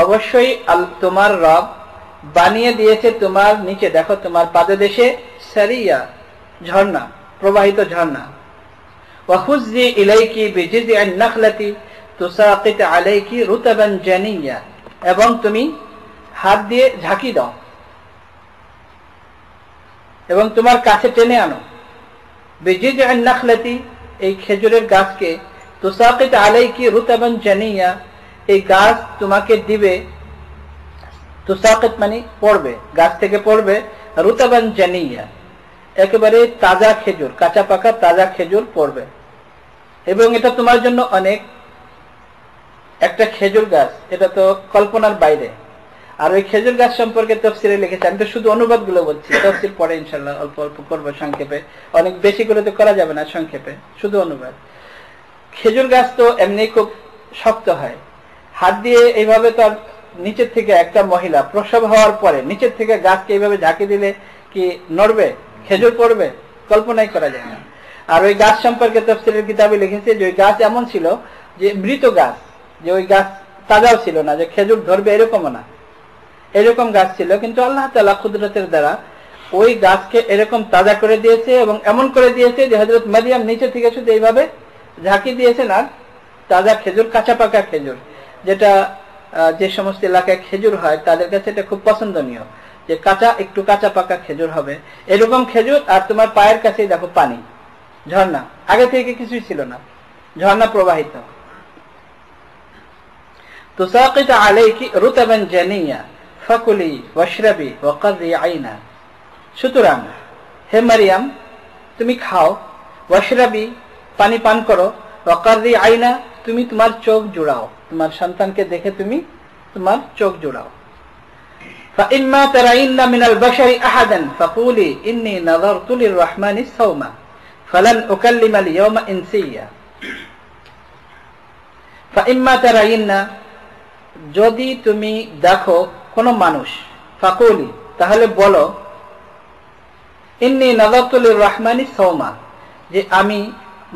অবশ্যই তোমার রব বানিয়ে দিয়েছে তোমার নিচে, দেখো তোমার পাদদেশে সারিয়া, ঝর্ণা, প্রবাহিত ঝর্ণা। ওয়াহুজ্জি ইলাইকি বিজিযআন নাখলাতি তুসাকিত আলাইকি রুতাবান জানিয়া, এবং তুমি হাত দিয়ে ঝাঁকি দাও এবং তোমার কাছে টেনে আনো। বিজিযআন নাখলাতি, এই খেজুরের গাছকে, তুসাকিত আলাইকি রুতাবান জানিয়া, এই গাছ তোমাকে দিবে, তুসাকিত মানে পড়বে, গাছ থেকে পড়বে, রুতাবান জানিয়া, একেবারে তাজা খেজুর, কাঁচা পাকা তাজা খেজুর পড়বে, এবং এটা তোমার জন্য অনেক, একটা খেজুর গাছ, এটা তো কল্পনার বাইরে। আর ওই খেজুর গাছ সম্পর্কে তাফসীরে লিখেছে, আমি তো শুধু অনুবাদ গুলো বলছি, তাফসীর পরে ইনশাআল্লাহ অল্প অল্প করবো সংক্ষেপে, অনেক বেশি করে তো করা যাবে না, সংক্ষেপে শুধু অনুবাদ। খেজুর গাছ তো এমনি খুব শক্ত হয়, হাত দিয়ে এইভাবে তো নিচের থেকে একটা মহিলা প্রসব হওয়ার পরে নিচের থেকে গাছকে এইভাবে ঝাঁকি দিলে কি নড়বে, খেজুর পড়বে, কল্পনাই করা যায় না। আর ওই গাছ সম্পর্কে তাফসীরের কিতাবে লিখেছে যে ওই গাছ এমন ছিল যে মৃত গাছ, যে ওই গাছ তাজাও ছিল না, যে খেজুর ধরবে এরকমও না, এরকম গাছ ছিল, কিন্তু আল্লাহ তাআলা কুদরতের দ্বারা ওই গাছকে এরকম তাজা করে দিয়েছে, এবং এমন করে দিয়েছে যে হযরত মারইয়াম নিচে থেকে শুধু এইভাবে ঝাঁকি দিয়েছেন, আর তাজা খেজুর, কাঁচা পাকা খেজুর, যেটা যে সমস্ত এলাকায় খেজুর হয় তাদের কাছে এটা খুব পছন্দনীয়, যে কাঁচা, একটু কাঁচা পাকা খেজুর হবে, এরকম খেজুর। আর তোমার পায়ের কাছেই দেখো পানি, ঝর্ণা, আগে থেকে কিছুই ছিল না, ঝর্ণা প্রবাহিত। তুসাকিত আলাইকি রুতাবান জানিয়া ফাকুলি ওয়াশরাবি ওয়াকাররি আইনা, সুতরাং হে মারইয়াম তুমি খাও, ওয়াশরাবি পানি পান করো, ওয়াকাররি আইনা তুমি তোমার চোখ জুড়াও, তোমার সন্তানকে দেখে তুমি তোমার চোখ জুড়াও। فإما ترين من البشر أحدا فقولي إني نظرت للرحمن صوما فلن أكلم اليوم إنسيا। فإما ترين, যদি তুমি দেখো কোন মানুষ, ফাকুলি তাহলে বলো, ইন্নী নাযারতু লিররহমানি সাওমা, যে আমি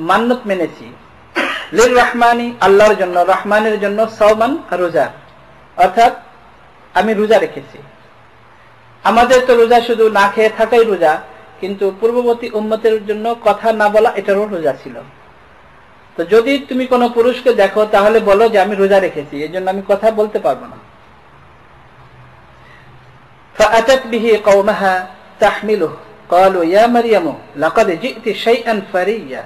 মান্নত মেনেছি, লির রহমানি আল্লাহর জন্য, রহমানের জন্য, সাওমান রোজা, অর্থাৎ আমি রোজা রেখেছি। আমাদের তো রোজা শুধু না খেয়ে থাকাই রোজা, কিন্তু পূর্ববর্তী উম্মতের জন্য কথা না বলা এটারও রোজা ছিল। তো যদি তুমি কোনো পুরুষকে দেখো তাহলে বলো যে আমি রোজা রেখেছি, এই জন্য আমি কথা বলতে পারবো না। فأتت به قومها تحمله قالوا يا مريم لقد جئت شيئا فريا।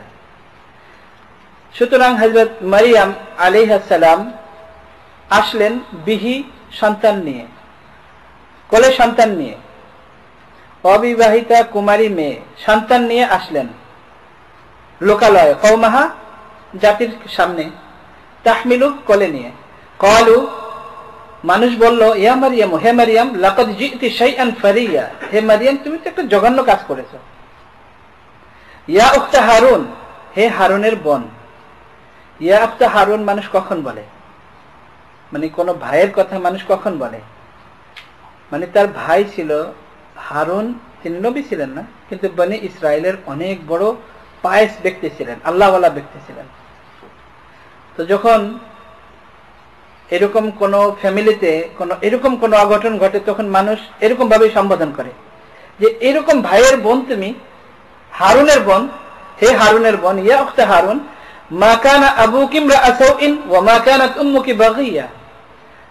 সুতরাং হযরত মারইয়াম আলাইহিস সালাম আসলেন বিহি, সন্তান নিয়ে, কোলে সন্তান নিয়ে। অবিবাহিতা কুমারী মেয়ে সন্তান নিয়ে আসলেন লোকালয়ে, কওমাহা জাতির সামনে, তাহমিলু কোলে নিয়ে। ক্বালু মানুষ বলল, ইয়া মারইয়াম, হে মারইয়াম, লাকাদ জিতি শাইআন ফারিয়া, হে মারইয়াম তুমি তো একটা জঘন্য কাজ করেছো। ইয়া উখতা হারুন, হে হারুনের বোন। ইয়া উখতা হারুন মানুষ কখন বলে? মানে কোন ভাইয়ের কথা মানুষ কখন বলে? মানে তার ভাই ছিল হারুন, তিনি নবী ছিলেন না, কিন্তু বনি ইসরায়েলের অনেক বড় পায়েস ব্যক্তি ছিলেন, আল্লাহওয়ালা ব্যক্তি ছিলেন। তো যখন এরকম কোন ফ্যামিলিতে এরকম কোন অঘটন ঘটে, তখন মানুষ এরকম ভাবে সম্বোধন করে যে এরকম ভাইয়ের বোন তুমি, হারুনের বোন, হে হারুনের বোন, ইয়া উখতা হারুন, মা কানা আবুকি ইমরাআ সাউইন ওয়া মা কানাত উম্মুকি বাগিয়া।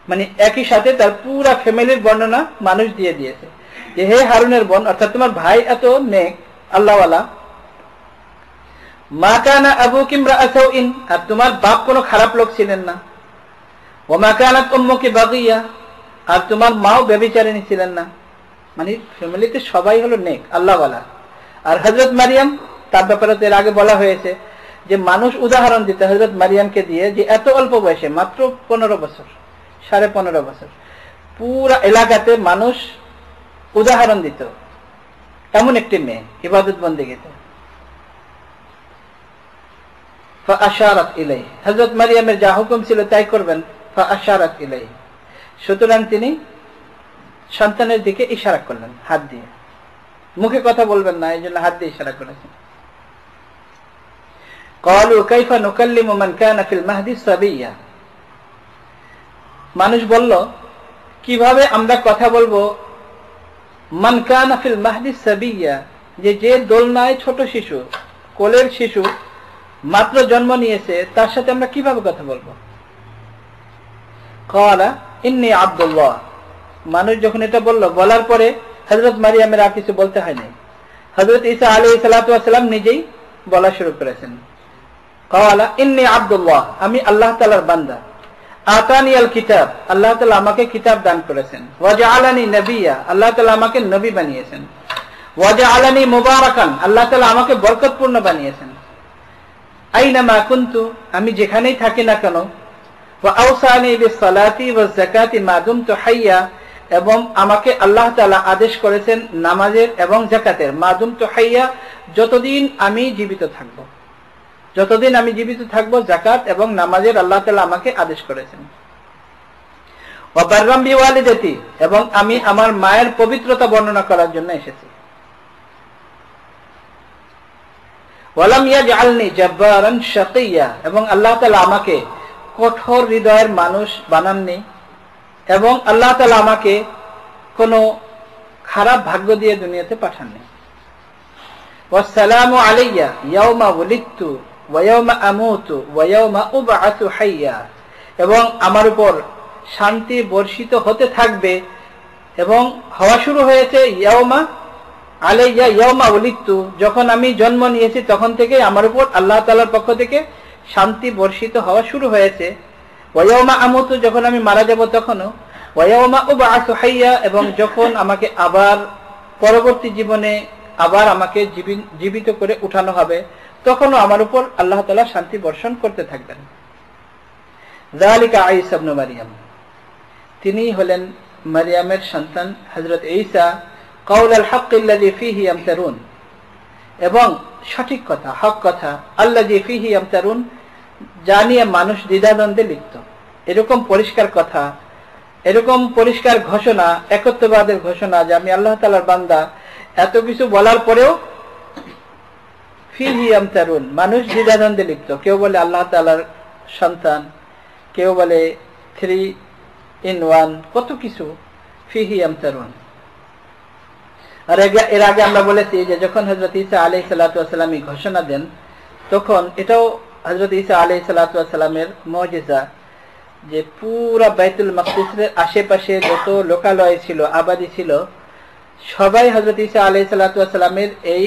মানে একই সাথে তার পুরা ফ্যামিলির বর্ণনা মানুষ দিয়ে দিয়েছে যে হে হারুনের বোন, অর্থাৎ তোমার ভাই এত নেক আল্লাহওয়ালা, মা কানা আবুকি ইমরাআ সাউইন, আর তোমার বাপ কোনো খারাপ লোক ছিলেন না, ওয়া মা কানাত উম্মুকি বাগিয়া, আর তোমার মাও ব্যভিচারিণী ছিলেন না। মানে ফ্যামিলিতে সবাই হলো নেক আল্লাহওয়ালা। আর হযরত মারিয়াম, তার ব্যাপারে এর আগে বলা হয়েছে যে মানুষ উদাহরণ দিতে হযরত মারিয়ামকে দিয়ে যে এত অল্প বয়সে, মাত্র 15 বছর, 15.5 বছর, পুরা এলাকাতে মানুষ উদাহরণ দিত এমন একটি মেয়ে ইবাদত বন্দেগীতে। ফাআশারাত ইলাইহি, হযরত মারিয়ামের যা হুকুম ছিল তাই করবেন। ফাআশারাত ইলাইহি, সুতরাং তিনি সন্তানের দিকে ইশারা করলেন হাত দিয়ে, মুখে কথা বলবেন না, এই জন্য হাত দিয়ে ইশারা করেছেন। ক্বালু কাইফা নুকাল্লিমু মান কানা ফিল মাহদি সাবিয়্যা, মানুষ বলল কিভাবে আমরা কথা বলবো মান কানা ফিল মাহদি সাবিয়্যা, যে দোলনায় ছোট শিশু, কোলের শিশু মাত্র জন্ম নিয়েছে, তার সাথে আমরা কিভাবে কথা বলবো? ক্বালা ইন্নী আব্দুল্লাহ, মানুষ যখন এটা বলল, বলার পরে হযরত মারিয়ামের আর কিছু বলতে হয় নাই, হযরত ঈসা আলাইহিস সালাতু ওয়াস সালাম নিজেই বলা শুরু করেছেন। ক্বালা ইন্নী আব্দুল্লাহ, আমি আল্লাহ তাআলার বান্দা। আতানিয়াল কিতাব, আল্লাহ তাআলা আমাকে কিতাব দান করেছেন। ওয়া জাআলানি নবিয়্যা, আল্লাহ তাআলা আমাকে নবী বানিয়েছেন। ওয়া জাআলানি মুবারাকান, আল্লাহ তাআলা আমাকে বরকতপূর্ণ বানিয়েছেন। আইনামা কুনতু, আমি যেখানেই থাকি না কেন। ওয়া আওসানি বিস-সালাতি ওয়াজ-যাকাতি মা দুমতু হাইয়া, এবং আমাকে আল্লাহ তাআলা আদেশ করেছেন নামাজের এবং যাকাতের, মা দুমতু হাইয়া, যতদিন আমি জীবিত থাকব, যতদিন আমি জীবিত থাকব যাকাত এবং নামাজের আল্লাহ তাআলা আমাকে আদেশ করেছেন। ওয়া বাররাম বিওয়ালিদাতি, এবং আমি আমার মায়ের পবিত্রতা বর্ণনা করার জন্য এসেছি। ওয়ালাম ইয়াজআলনি জাব্বারান শাকিয়্যা, এবং আল্লাহ তাআলা আমাকে কঠোর হৃদয়ের মানুষ বানাননি, এবং আল্লাহ তাআলা আমাকে কোনো খারাপ ভাগ্য দিয়ে দুনিয়াতে পাঠাননি। ওয়াসসালামু আলাইয়া ইয়াওমা ওয়ালিদতু ওয়া ইয়াওমা আমুতু ওয়া ইয়াওমা উবআসু হাইয়া, এবং আমার উপর শান্তি বর্ষিত হতে থাকবে এবং হওয়া শুরু হয়েছে ইয়াওমা আলাইয়া ইয়াওমা ওয়ালিদতু, যখন আমি জন্ম নিয়েছি তখন থেকে আমার উপর আল্লাহ তাআলার পক্ষ থেকে শান্তি বর্ষিত হওয়া শুরু হয়েছে। ওয়া ইয়াওমা আমুতু, যখন আমি মারা যাব তখনও। ওয়া ইয়াওমা উবআসু হাইয়া, এবং যখন আমাকে আবার পরবর্তী জীবনে আবার আমাকে জীবিত করে উঠানো হবে, তখনও আমার উপর আল্লাহ তাআলা শান্তি বর্ষণ করতে থাকবেন। যালিকা ঈসা ইবনে মারইয়াম, তিনি হলেন মারইয়ামের সন্তান হযরত ঈসা, কাউলাল হাক্কিল্লাযী ফীহি ইয়ামতারুন, এবং সঠিক কথা, হক কথা, আল্লাযী ফীহি ইয়ামতারুন, যা নিয়ে মানুষ দ্বিধাদ্বন্দ্বে লিপ্ত। এরকম পরিষ্কার কথা, এরকম পরিষ্কার ঘোষণা, একত্ববাদের ঘোষণা যে আমি আল্লাহ তাআলার বান্দা, এত কিছু বলার পরেও ফীহি ইয়ামতারুন, মানুষ দ্বিধাদ্বন্দ্বে লিপ্ত। কেউ বলে আল্লাহ তাআলার সন্তান, কেউ বলে 3 in 1, কত কিছু। ফীহি ইয়ামতারুন। আর এর আগে আমরা বলেছি যে যখন হযরত ঈসা আলাইহিস সালাতু ওয়াস সালাম ঘোষণা দেন, তখন এটাও হযরত ঈসা আলাইহিস সালাতু ওয়াস সালামের মুজিজা যে পুরা বাইতুল মাকদিসের আশেপাশে যত লোকালয় ছিল, আবাদি ছিল, সবাই হযরত ঈসা আলাইহিস সালাতু ওয়াস সালামের এই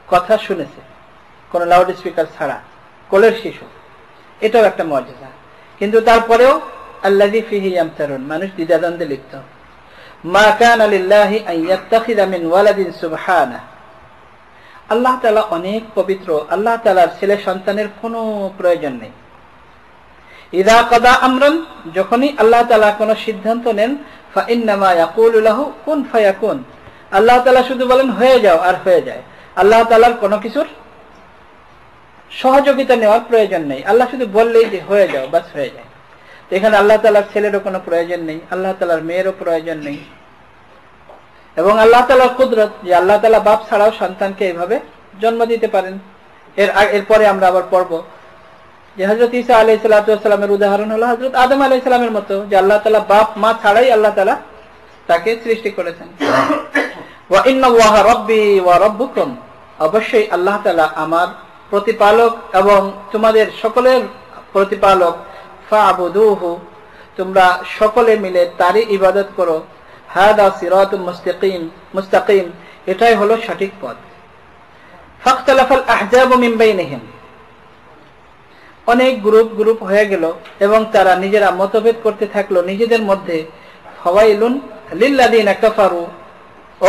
কথা শুনেছে, কোন লাউড স্পিকার ছাড়া, কোলের শিশু। এটাও একটা মুজিজা। কিন্তু তারপরেও আল্লাযী ফীহি ইয়ামতারুন, মানুষ দ্বিধাদ্বন্দ্বে লিপ্ত। মা কানা লিল্লাহি আন ইয়াত্তাখিযা মিন ওয়ালাদিন সুবহানাহু, আল্লাহ তাআলা অনেক পবিত্র, আল্লাহ তাআলার ছেলে সন্তানের কোনো প্রয়োজন নেই। ইযা কাদা আমরান, যখনই আল্লাহ তাআলা কোনো সিদ্ধান্ত নেন, ফা ইন্নামা ইয়াকুলু লাহু কুন ফায়াকুন, আল্লাহ তাআলা শুধু বলেন হয়ে যাও আর হয়ে যায়। আল্লাহ তাআলার কোনো কিছুর সহযোগিতা নেওয়ার প্রয়োজন নেই, আল্লাহ শুধু বললেই যে হয়ে যাও, বাস হয়ে যায়। এখানে আল্লাহ তাআলার ছেলেরও কোনো প্রয়োজন নেই, আল্লাহ তাআলার মেয়েরও প্রয়োজন নেই। এবং আল্লাহ তাআলার কুদরত যে আল্লাহ তাআলা বাপ ছাড়াও সন্তানকে এইভাবে জন্ম দিতে পারেন। এরপরে আমরা আবার পড়ব যে হযরত ঈসা আলাইহিস সালাতু ওয়াস সালামের উদাহরণ হলো হযরত আদম আলাইহিস সালামের মতো, যে আল্লাহ তাআলা বাপ মা ছাড়াই আল্লাহ তাআলা তাকে সৃষ্টি করেছেন। ওয়া ইন্নাল্লাহা রাব্বি ওয়া রাব্বুকুম, অবশ্যই আল্লাহ তাআলা আমার প্রতিপালক এবং তোমাদের সকলের প্রতিপালক। ফা'বুদুহু, তোমরা সকলে মিলে তারই ইবাদত করো। হাদা সিরাতুম মুস্তাকিম, এটাই হলো সঠিক পথ। ফাখতালাফাল আহজাবু মিন বাইনিহিম, অনেক গ্রুপ হয়ে গেল এবং তারা নিজেরা মতভেদ করতে থাকলো নিজেদের মধ্যে। ফাওয়াইলুন লিল্লাযিনা কাফারু,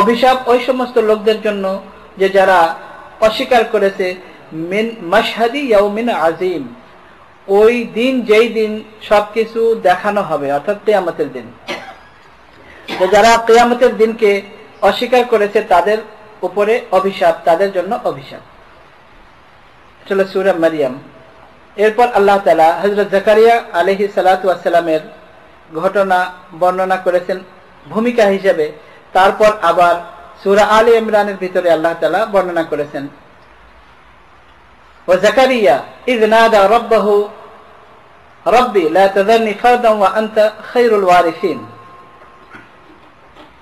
অভিশাপ ওই সমস্ত লোকদের জন্য যে যারা অস্বীকার করেছে। মিন মাশহাদি ইয়াউমিন আযীম, ওই দিন যেই দিন সবকিছু দেখানো হবে, অর্থাৎ কিয়ামতের দিন। যারা কিয়ামতের দিনকে অস্বীকার করেছে তাদের উপরে অভিশাপ, তাদের জন্য অভিশাপ। চলো সূরা মারইয়াম। এরপর আল্লাহ তাআলা হযরত জাকারিয়া আলাইহিস সালাতু ওয়াস সালামের ঘটনা বর্ণনা করেছেন ভূমিকা হিসেবে। তারপর আবার সূরা আলে ইমরানের ভিতরে আল্লাহ তাআলা বর্ণনা করেছেন ওয়া জাকারিয়া ইয নাদা রাব্বাহু রাব্বি লা তাযারনি ফারদান ওয়া আনতা খায়রুল ওয়ারিসিন।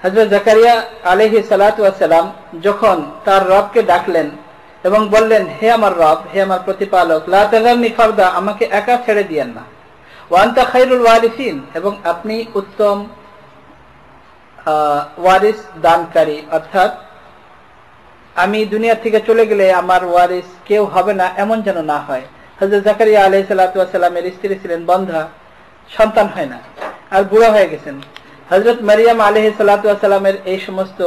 হযরত জাকারিয়া আলাইহিস সালাতু ওয়াস সালাম যখন তার রবকে ডাকলেন এবং বললেন, হে আমার রব, হে আমার প্রতিপালক, লা তাযারনি ফারদা, আমাকে একা ছেড়ে দিয়েন না। ওয়া আনতা খায়রুল ওয়ারিসিন, এবং আপনি উত্তম ওয়ারিস দানকারী, অর্থাৎ আমি দুনিয়া থেকে চলে গেলে আমার ওয়ারিস কেউ হবে না, এমন যেন না হয়। হযরত জাকারিয়া আলাইহিস সালাতু ওয়াস সালামের স্ত্রী ছিলেন বন্ধা, সন্তান হয় না, আর বুড়া হয়ে গেছেন। হযরত মারইয়াম আলাইহিস সালাতু ওয়াস সালামের এই সমস্ত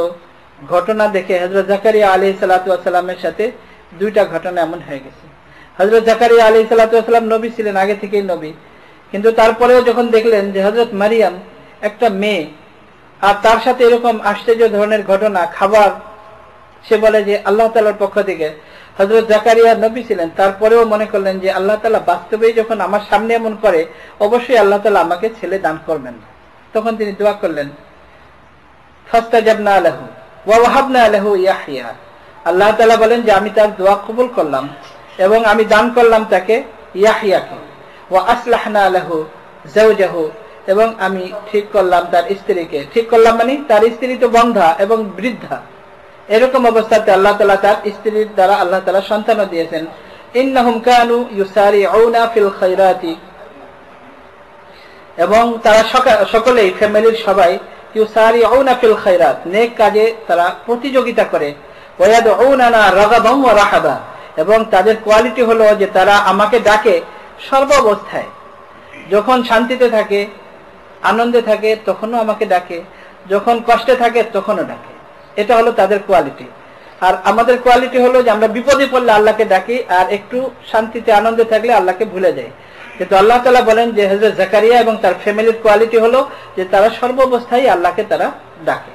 ঘটনা দেখে হযরত জাকারিয়া আলাইহিস সালাতু ওয়াস সালামের সাথে দুইটা ঘটনা এমন হয়ে গেছে। হযরত জাকারিয়া আলাইহিস সালাতু ওয়াস সালাম নবী ছিলেন, আগে থেকেই নবী, কিন্তু তারপরেও যখন দেখলেন যে হযরত মারইয়াম একটা মেয়ে আর তার সাথে এরকম আশ্চর্য ধরনের ঘটনা, খাবার সে বলে যে আল্লাহ তাআলার পক্ষ থেকে, হযরত জাকারিয়া নবী ছিলেন, তারপরেও মনে করলেন যে আল্লাহ তাআলা বাস্তবেই যখন আমার সামনে এমন করে, অবশ্যই আল্লাহ তাআলা আমাকে ছেলে দান করবেন। তখন তিনি দোয়া করলেন, ফাস্তাজাবনা লাহু ওয়া ওয়াহাবনা লাহু ইয়াহইয়া। আল্লাহ তাআলা বলেন যে আমি তার দোয়া কবুল করলাম এবং আমি দান করলাম তাকে ইয়াহইয়াকে। ওয়া আসলাহনা লাহু যাওজাহু, এবং আমি ঠিক করলাম তার স্ত্রীকে। ঠিক করলাম মানে তার স্ত্রী তো বন্ধা এবং বৃদ্ধা, এরকম অবস্থাতে আল্লাহ তাআলা তার স্ত্রীর দ্বারা আল্লাহ তাআলা সন্তানও দিয়েছেন। ইন্নাহুম কানু ইউসারিউনা ফিল খায়রাতি, এবং তারা সকলেই ফ্যামিলির সবাই ইউসারিউনা ফিল খায়রাত, নেক কাজে তারা প্রতিযোগিতা করে। ওয়ায়াদউনানা রাগাবান ওয়া রাহাবা, এবং তাদের কোয়ালিটি হলো যে তারা আমাকে ডাকে সর্বাবস্থায়, যখন শান্তিতে থাকে আনন্দে থাকে তখনও আমাকে ডাকে, যখন কষ্টে থাকে তখনও ডাকে। এটা হলো তাদের কোয়ালিটি। আর আমাদের কোয়ালিটি হলো যে আমরা বিপদে পড়লে আল্লাহকে ডাকি, আর একটু শান্তিতে আনন্দে থাকলে আল্লাহকে ভুলে যাই। কিন্তু আল্লাহ তাআলা বলেন যে হযরত জাকারিয়া এবং তার ফ্যামিলির কোয়ালিটি হলো যে তারা সর্বাবস্থায় আল্লাহকে তারা ডাকে।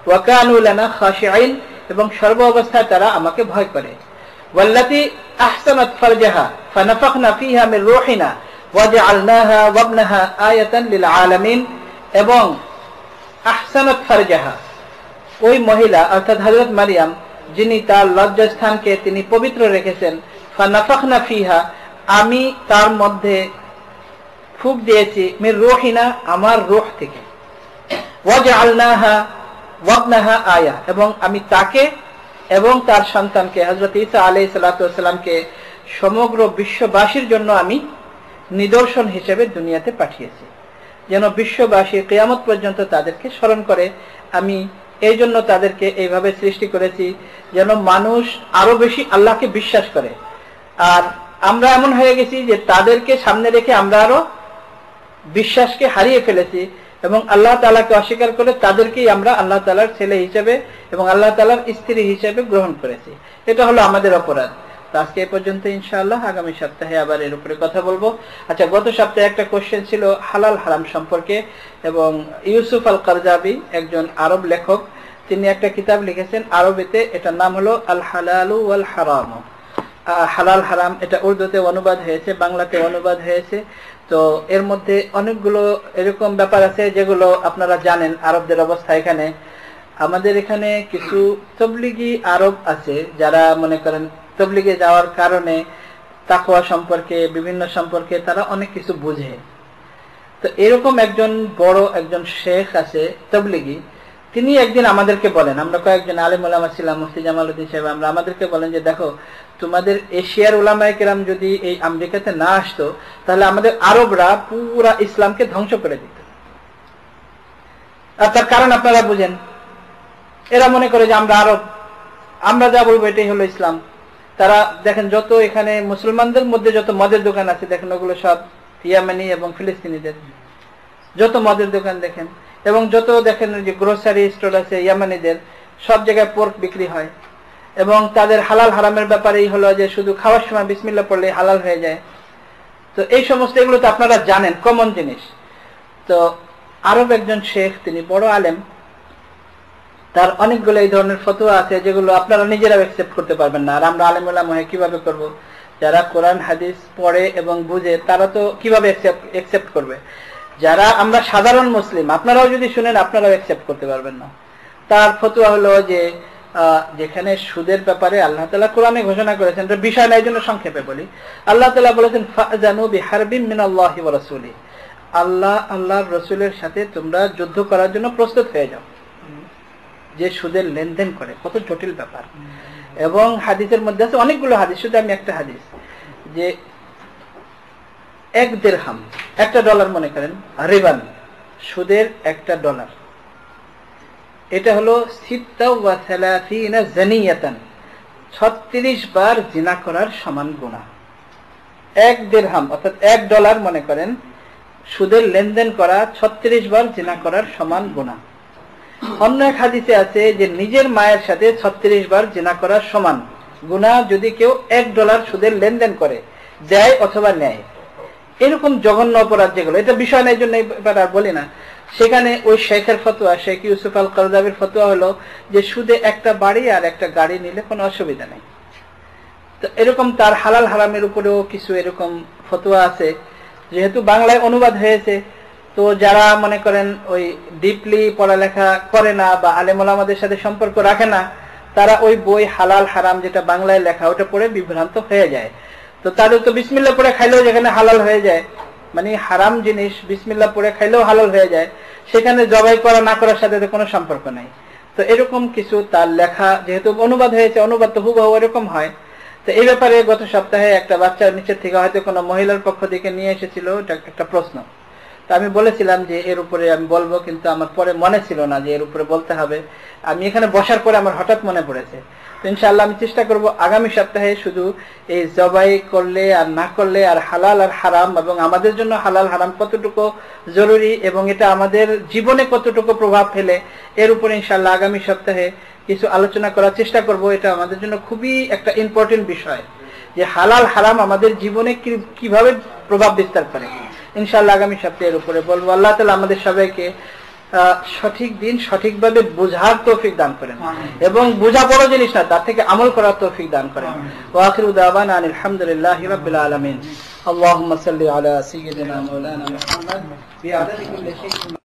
ওয়া কানু লানা খাশিঈন, এবং সর্ব অবস্থায় তারা আমাকে ভয় করে। ওয়াল্লাতী আহসানাত ফারজাহা ফানাফাখনা ফীহা মির রূহিনা ওয়াজআলনাহা ওয়াবনাহা আয়াতান লিল আলামিন, এবং আহসানাত ফারজাহা, ওই মহিলা অর্থাৎ হযরত মারইয়াম যিনি তার লজ্জাস্থানকে তিনি পবিত্র রেখেছেন। ফানাফাখনা ফীহা, আমি তার মধ্যে ফুঁক দিয়েছি, মির রূহিনা, আমার রূহ থেকে। ওয়াজআলনাহা ওয়াবনাহা আয়া, এবং আমি তাকে এবং তার সন্তানকে হযরত ঈসা আলাইহিস সালাতু ওয়াস সালামকে সমগ্র বিশ্ববাসীর জন্য আমি নিদর্শন হিসেবে দুনিয়াতে পাঠিয়েছি, যেন বিশ্ববাসী কিয়ামত পর্যন্ত তাদেরকে স্মরণ করে। আমি এই জন্য তাদেরকে এইভাবে সৃষ্টি করেছি যেন মানুষ আরো বেশি আল্লাহকে বিশ্বাস করে। আর আমরা এমন হয়ে গেছি যে তাদেরকে সামনে রেখে আমরা আরো বিশ্বাসকে হারিয়ে ফেলেছি, এবং আল্লাহ তাআলাকে অস্বীকার করে তাদেরকেই আমরা আল্লাহ তাআলার ছেলে হিসেবে এবং আল্লাহ তাআলার স্ত্রী হিসেবে গ্রহণ করেছি। এটা হলো আমাদের অপরাধ। তো আজকে এই পর্যন্ত, ইনশাআল্লাহ আগামী সপ্তাহে আবার এর উপরে কথা বলবো। আচ্ছা, গত সপ্তাহে একটা কোশ্চেন ছিল হালাল হারাম সম্পর্কে, এবং ইউসুফ আল কারজাবি একজন আরব লেখক, তিনি একটা কিতাব লিখেছেন আরবিতে, এটার নাম হলো আল হালালু ওয়াল হারাম, হালাল হারাম। এটা উর্দুতে অনুবাদ হয়েছে, বাংলাতে অনুবাদ হয়েছে। তো এর মধ্যে অনেকগুলো এরকম ব্যাপার আছে যেগুলো আপনারা জানেন আরবদের অবস্থা। এখানে আমাদের এখানে কিছু তবলিগি আরব আছে যারা মনে করেন তবলিগে যাওয়ার কারণে তাকওয়া সম্পর্কে, বিভিন্ন সম্পর্কে তারা অনেক কিছু বুঝে। তো এরকম একজন বড় একজন শেখ আছে তবলিগি, তিনি একদিন আমাদেরকে বলেন, আমরা কয়েকজন আলেম ওলামা ছিলাম, মুফতি জামালউদ্দিন সাহেব, আমরা আমাদেরকে বলেন যে দেখো, তোমাদের এশিয়ার উলামায়ে কেরাম যদি এই আমেরিকাতে না আসতো তাহলে আমাদের আরবরা পুরা ইসলামকে ধ্বংস করে দিত। আর তার কারণ আপনারা বুঝেন, এরা মনে করে যে আমরা আরব, আমরা যা বলবো এটাই হলো ইসলাম। তারা দেখেন যত এখানে মুসলমানদের মধ্যে যত মদের দোকান আছে দেখেন, ওগুলো সব ইয়ামানি এবং ফিলিস্তিনিদের। যত মদের দোকান দেখেন, এবং যত দেখেন যে গ্রোসারি স্টোর আছে ইয়ামানিদের, সব জায়গায় পোর্ক বিক্রি হয়। এবং তাদের হালাল হারামের ব্যাপারেই হলো যে শুধু খাওয়ার সময় বিসমিল্লাহ পড়লে হালাল হয়ে যায়। তো এই সমস্ত এগুলো তো আপনারা জানেন, কমন জিনিস। তো আরব একজন শেখ, তিনি বড় আলেম, তার অনেকগুলো এই ধরনের ফতোয়া আছে যেগুলো আপনারা নিজেরাও অ্যাকসেপ্ট করতে পারবেন না। আর আমরা আলেম ওলামা হয়ে কিভাবে করব? যারা কোরআন হাদিস পড়ে এবং বুঝে তারা তো কিভাবে অ্যাকসেপ্ট করবে? যারা আমরা সাধারণ মুসলিম, আপনারাও যদি শুনেন আপনারাও অ্যাকসেপ্ট করতে পারবেন না। তার ফতোয়া হলো যে যেখানে সুদের ব্যাপারে আল্লাহ তাআলা কোরআনে ঘোষণা করেছেন, এটা বিষয় না, এই জন্য সংক্ষেপে বলি। আল্লাহ তাআলা বলেছেন ফাজানু বিহারবিন মিনাল্লাহি ওয়া রাসূলিহি, আল্লাহ আল্লাহর রাসূলের সাথে তোমরা যুদ্ধ করার জন্য প্রস্তুত হয়ে যাও। যে সুদের লেনদেন করে, কত জটিল ব্যাপার। এবং হাদিসের মধ্যে আছে অনেকগুলো হাদিস, শুধু আমি একটা হাদিস, যে এক দিরহাম, একটা ডলার মনে করেন রিবান, সুদের একটা ডলার, এটা হলো 36 জানিয়াতান, 36 বার জিনা করার সমান গুনাহ। এক দিরহাম অর্থাৎ এক ডলার মনে করেন সুদের লেনদেন করা 36 বার জিনা করার সমান গুনাহ। অন্য এক হাদিসে আছে যে নিজের মায়ের সাথে 36 বার জিনা করার সমান গুনাহ যদি কেউ $1 সুদের লেনদেন করে, দেয় অথবা নেয়। এরকম জঘন্য অপরাধ যেগুলো, এটা বিষয় না, এই জন্য এবার আর বলি না। সেখানে ওই শেখের ফতোয়া, শেখ ইউসুফ আল কারজাবির ফতোয়া হলো যে সুদে একটা বাড়ি আর একটা গাড়ি নিলে কোনো অসুবিধা নেই। তো এরকম তার হালাল হারামের উপরেও কিছু এরকম ফতোয়া আছে। যেহেতু বাংলায় অনুবাদ হয়েছে, তো যারা মনে করেন ওই ডিপলি পড়ালেখা করে না বা আলেম ওলামাদের সাথে সম্পর্ক রাখে না, তারা ওই বই হালাল হারাম যেটা বাংলায় লেখা ওটা পড়ে বিভ্রান্ত হয়ে যায়। তো তাদের তো বিসমিল্লাহ পড়ে খাইলেও যেখানে হালাল হয়ে যায়, মানে হারাম জিনিস বিসমিল্লাহ পড়ে খাইলেও হালাল হয়ে যায়, সেখানে জবাই করা না করার সাথে কোনো সম্পর্ক নাই। তো এরকম কিছু তার লেখা, যেহেতু অনুবাদ হয়েছে, অনুবাদ তো হুবহু এরকম হয়। তো এই ব্যাপারে গত সপ্তাহে একটা বাচ্চার নিচের থেকে হয়তো কোনো মহিলার পক্ষ থেকে নিয়ে এসেছিল একটা প্রশ্ন। তো আমি বলেছিলাম যে এর উপরে আমি বলবো, কিন্তু আমার পরে মনে ছিল না যে এর উপরে বলতে হবে। আমি এখানে বসার পরে আমার হঠাৎ মনে পড়েছে। তো ইনশাআল্লাহ আমি চেষ্টা করব আগামী সপ্তাহে শুধু এই জবাই করলে আর না করলে, আর হালাল আর হারাম, এবং আমাদের জন্য হালাল হারাম কতটুকু জরুরি এবং এটা আমাদের জীবনে কতটুকু প্রভাব ফেলে, এর উপরে ইনশাআল্লাহ আগামী সপ্তাহে কিছু আলোচনা করার চেষ্টা করব। এটা আমাদের জন্য খুবই একটা ইম্পর্টেন্ট বিষয় যে হালাল হারাম আমাদের জীবনে কিভাবে প্রভাব বিস্তার করে। ইনশাআল্লাহ আগামী সপ্তাহের উপরে বলবো। আল্লাহ তাআলা আমাদের সবাইকে সঠিক দিন সঠিকভাবে বোঝার তৌফিক দান করেন, এবং বোঝা বড় জিনিস না, তার থেকে আমল করার তৌফিক দান করেন। ওয়া আখিরু দাওয়ানা আনিল হামদুলিল্লাহি রাব্বিল আলামিন। আল্লাহুম্মা সাল্লি আলা সাইয়্যিদিনা মাওলানা মুহাম্মদ বিআদাদি কুল্লি শাইইন।